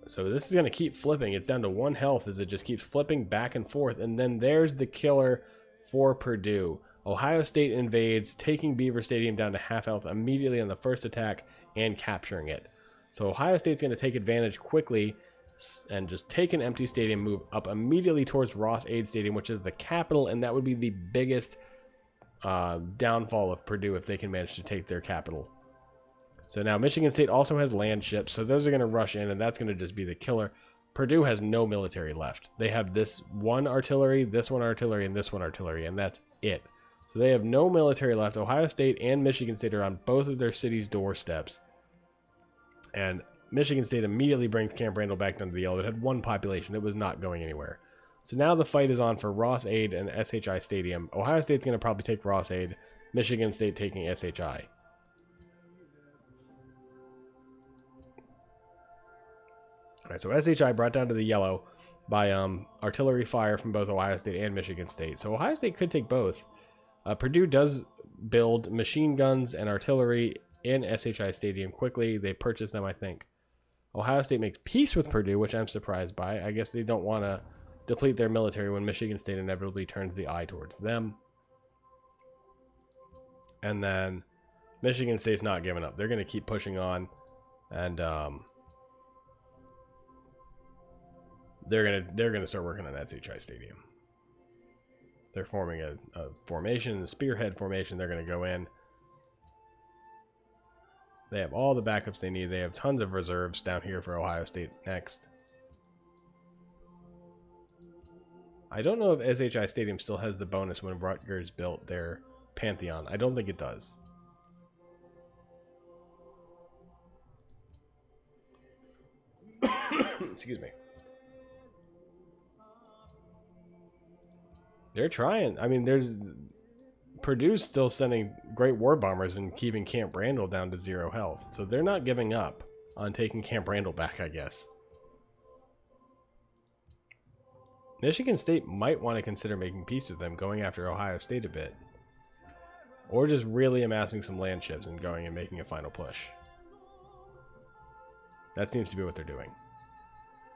So this is going to keep flipping. It's down to 1 health as it just keeps flipping back and forth. And then there's the killer for Purdue. Ohio State invades, taking Beaver Stadium down to half health immediately on the first attack and capturing it. So Ohio State's going to take advantage quickly and just take an empty stadium, move up immediately towards Ross-Ade Stadium, which is the capital, and that would be the biggest downfall of Purdue if they can manage to take their capital. So now Michigan State also has land ships, so those are going to rush in, and that's going to just be the killer. Purdue has no military left. They have this one artillery, and this one artillery, and that's it. So they have no military left. Ohio State and Michigan State are on both of their cities' doorsteps. And Michigan State immediately brings Camp Randall back down to the yellow. It had one population. It was not going anywhere. So now the fight is on for Ross-Ade and SHI Stadium. Ohio State's going to probably take Ross-Ade. Michigan State taking SHI. All right, so SHI brought down to the yellow by artillery fire from both Ohio State and Michigan State. So Ohio State could take both. Purdue does build machine guns and artillery in SHI Stadium quickly. They purchase them, I think. Ohio State makes peace with Purdue, which I'm surprised by. I guess they don't want to deplete their military when Michigan State inevitably turns the eye towards them. And then Michigan State's not giving up. They're going to keep pushing on, and they're gonna start working on SHI Stadium. They're forming a formation, a spearhead formation. They're going to go in. They have all the backups they need. They have tons of reserves down here for Ohio State next. I don't know if SHI Stadium still has the bonus when Rutgers built their Pantheon. I don't think it does. Excuse me. They're trying. I mean, Purdue's still sending great war bombers and keeping Camp Randall down to 0 health. So they're not giving up on taking Camp Randall back, I guess. Michigan State might want to consider making peace with them, going after Ohio State a bit. Or just really amassing some land ships and going and making a final push. That seems to be what they're doing.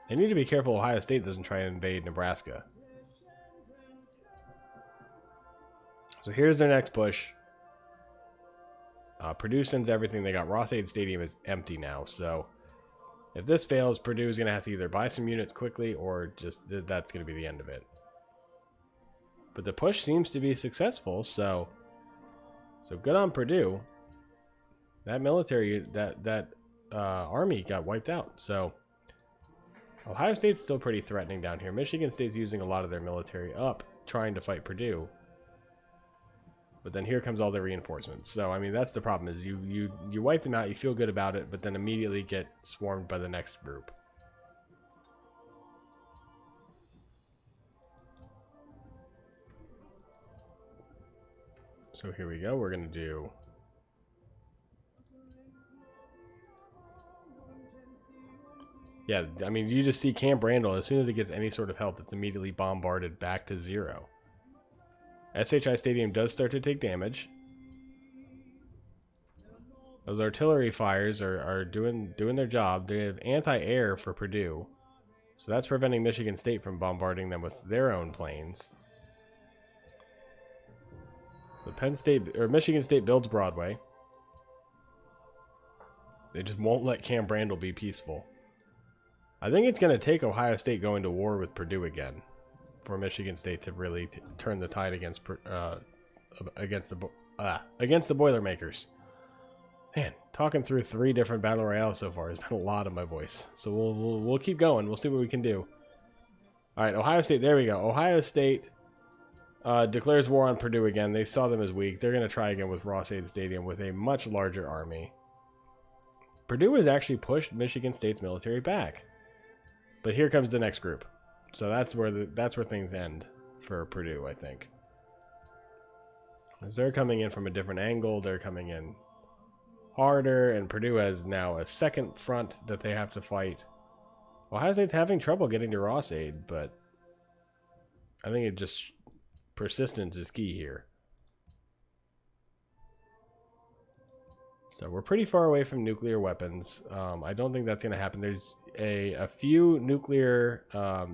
They need to be careful Ohio State doesn't try and invade Nebraska. So here's their next push. Purdue sends everything. They got Ross-Ade Stadium is empty now. So if this fails, Purdue is going to have to either buy some units quickly or just that's going to be the end of it. But the push seems to be successful. So good on Purdue. That military, that army got wiped out. So Ohio State's still pretty threatening down here. Michigan State's using a lot of their military up trying to fight Purdue. But then here comes all the reinforcements. So, I mean, that's the problem is you wipe them out, you feel good about it, but then immediately get swarmed by the next group. So here we go. We're going to do... Yeah, I mean, you just see Camp Randall. As soon as it gets any sort of health, it's immediately bombarded back to 0. SHI Stadium does start to take damage. Those artillery fires are doing their job. They have anti-air for Purdue. So that's preventing Michigan State from bombarding them with their own planes. So Michigan State builds Broadway. They just won't let Camp Randall be peaceful. I think it's going to take Ohio State going to war with Purdue again for Michigan State to really turn the tide against the Boilermakers. Man, talking through 3 different battle royales so far has been a lot of my voice. So we'll keep going. We'll see what we can do. All right, Ohio State. There we go. Ohio State declares war on Purdue again. They saw them as weak. They're going to try again with Ross-Ade Stadium with a much larger army. Purdue has actually pushed Michigan State's military back. But here comes the next group. So that's where things end for Purdue, I think. As they're coming in from a different angle, they're coming in harder, and Purdue has now a second front that they have to fight. Ohio State's having trouble getting to Ross-Ade, but I think persistence is key here. So we're pretty far away from nuclear weapons. I don't think that's going to happen. There's a few nuclear,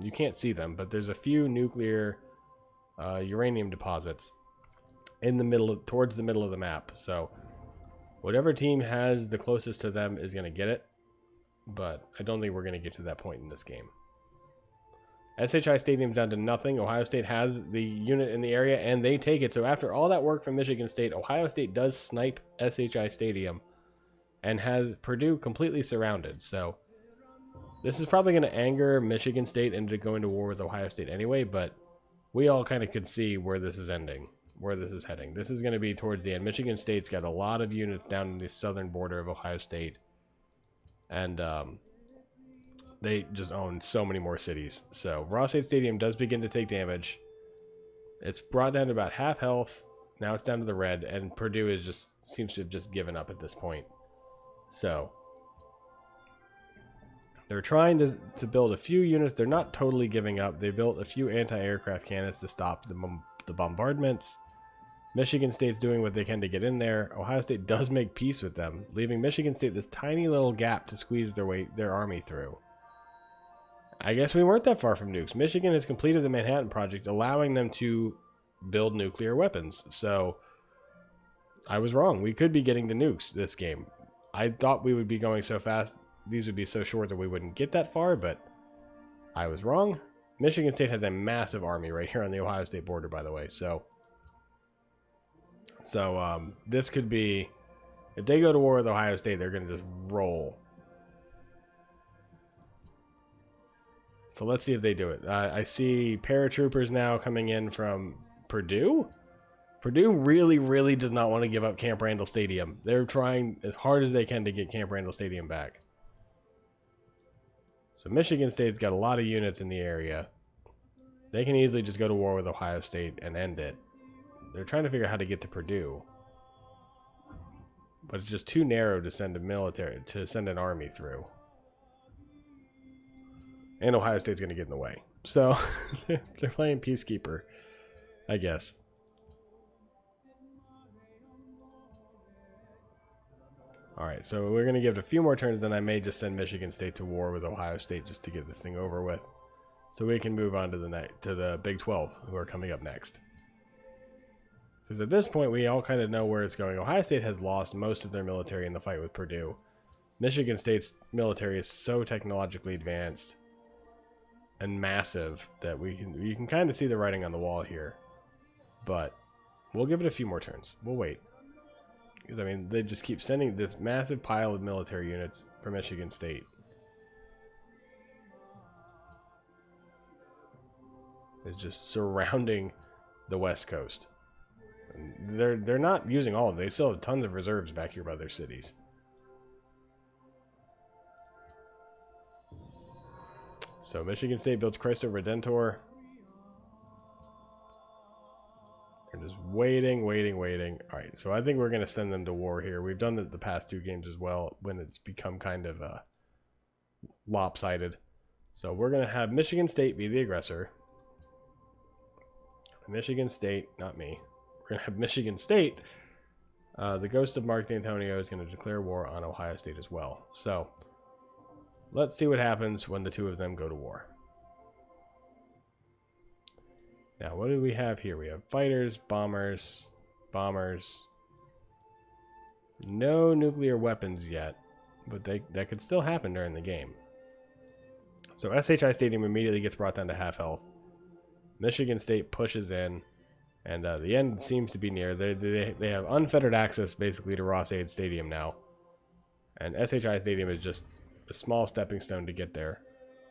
you can't see them, but there's a few nuclear uranium deposits in the middle, towards the middle of the map. So whatever team has the closest to them is going to get it. but I don't think we're going to get to that point in this game. SHI Stadium's down to nothing. Ohio State has the unit in the area, and they take it. So after all that work from Michigan State, Ohio State does snipe SHI Stadium and has Purdue completely surrounded. So this is probably going to anger Michigan State into going to war with Ohio State anyway, but we all kind of could see where this is ending, where this is heading. This is going to be towards the end. Michigan State's got a lot of units down in the southern border of Ohio State, and they just own so many more cities. So Ross-Ade Stadium does begin to take damage. It's brought down to about half health. Now it's down to the red, and Purdue is just seems to have just given up at this point. So they're trying to build a few units. They're not totally giving up. They built a few anti-aircraft cannons to stop the bombardments. Michigan State's doing what they can to get in there. Ohio State does make peace with them, leaving Michigan State this tiny little gap to squeeze their army through. I guess we weren't that far from nukes. Michigan has completed the Manhattan Project, allowing them to build nuclear weapons. So I was wrong. We could be getting the nukes this game. I thought we would be going so fast, these would be so short that we wouldn't get that far, but I was wrong. Michigan State has a massive army right here on the Ohio State border, by the way. So this could be, if they go to war with Ohio State, they're going to just roll. So let's see if they do it. I see paratroopers now coming in from Purdue. Purdue really, really does not want to give up Camp Randall Stadium. They're trying as hard as they can to get Camp Randall Stadium back. So Michigan State's got a lot of units in the area. They can easily just go to war with Ohio State and end it. They're trying to figure out how to get to Purdue. But it's just too narrow to send an army through. And Ohio State's going to get in the way. So they're playing Peacekeeper, I guess. Alright, so we're going to give it a few more turns, then I may just send Michigan State to war with Ohio State just to get this thing over with. So we can move on to the Big 12, who are coming up next. Because at this point, we all kind of know where it's going. Ohio State has lost most of their military in the fight with Purdue. Michigan State's military is so technologically advanced and massive that you can kind of see the writing on the wall here. But we'll give it a few more turns. We'll wait. Because, I mean, they just keep sending this massive pile of military units for Michigan State. It's just surrounding the West Coast. And they're not using all of them. They still have tons of reserves back here by their cities. So Michigan State builds Cristo Redentor. They're just waiting. All right, so I think we're going to send them to war here. We've done it the past two games as well when it's become kind of lopsided. So we're going to have Michigan State be the aggressor. Michigan State, not me. We're going to have Michigan State. The ghost of Mark D'Antonio is going to declare war on Ohio State as well. So let's see what happens when the two of them go to war. Now, what do we have here? We have fighters, bombers. No nuclear weapons yet, but that could still happen during the game. So SHI Stadium immediately gets brought down to half health. Michigan State pushes in, and the end seems to be near. They have unfettered access basically to Ross-Ade Stadium now, and SHI Stadium is just a small stepping stone to get there.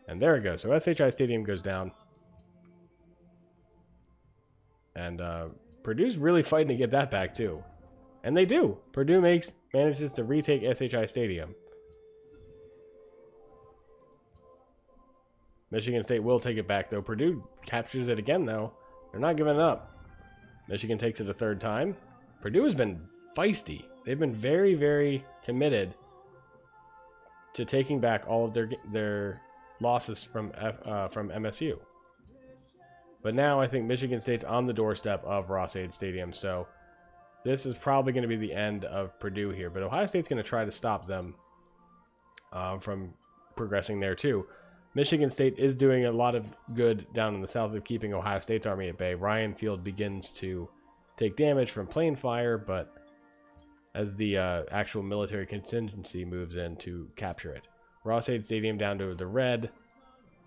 And there it goes. So SHI Stadium goes down. And Purdue's really fighting to get that back too. And they do. Purdue manages to retake SHI Stadium. Michigan State will take it back though. Purdue captures it again though. They're not giving up. Michigan takes it a third time. Purdue has been feisty. They've been very, very committed to taking back all of their losses from MSU. But now I think Michigan State's on the doorstep of Ross-Ade Stadium, so this is probably going to be the end of Purdue here. But Ohio State's going to try to stop them from progressing there too. Michigan State is doing a lot of good down in the south of keeping Ohio State's army at bay. Ryan Field begins to take damage from plane fire, but as the actual military contingency moves in to capture it. Ross-Ade Stadium down to the red.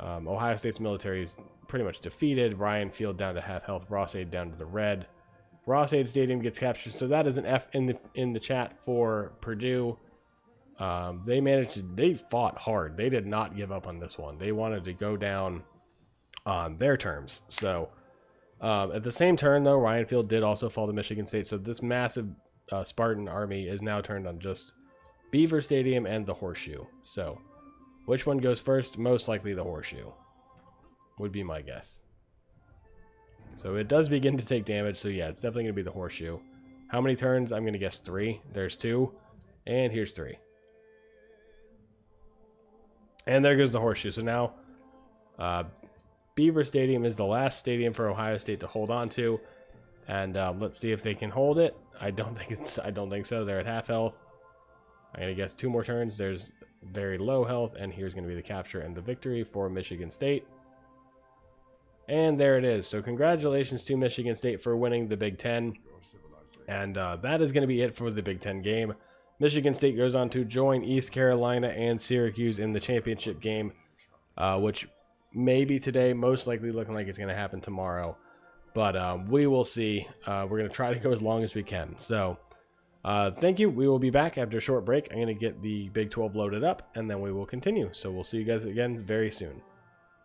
Ohio State's military is pretty much defeated. Ryan Field down to half health. Ross-Ade down to the red. Ross-Ade Stadium gets captured, so that is an F in the chat for Purdue. They fought hard. They did not give up on this one. They wanted to go down on their terms. So at the same turn, though, Ryan Field did also fall to Michigan State. So this massive Spartan army is now turned on just Beaver Stadium and the Horseshoe. So which one goes first? Most likely the Horseshoe would be my guess. So it does begin to take damage. So yeah, it's definitely going to be the Horseshoe. How many turns? I'm going to guess 3. There's 2. And here's 3. And there goes the Horseshoe. So now Beaver Stadium is the last stadium for Ohio State to hold on to. And let's see if they can hold it. I don't think so. They're at half health. I'm going to guess 2 more turns. There's very low health. And here's going to be the capture and the victory for Michigan State. And there it is. So congratulations to Michigan State for winning the Big Ten. And that is going to be it for the Big Ten game. Michigan State goes on to join East Carolina and Syracuse in the championship game, which may be today, most likely looking like it's going to happen tomorrow. But we will see. We're going to try to go as long as we can. So thank you. We will be back after a short break. I'm going to get the Big 12 loaded up, and then we will continue. So we'll see you guys again very soon.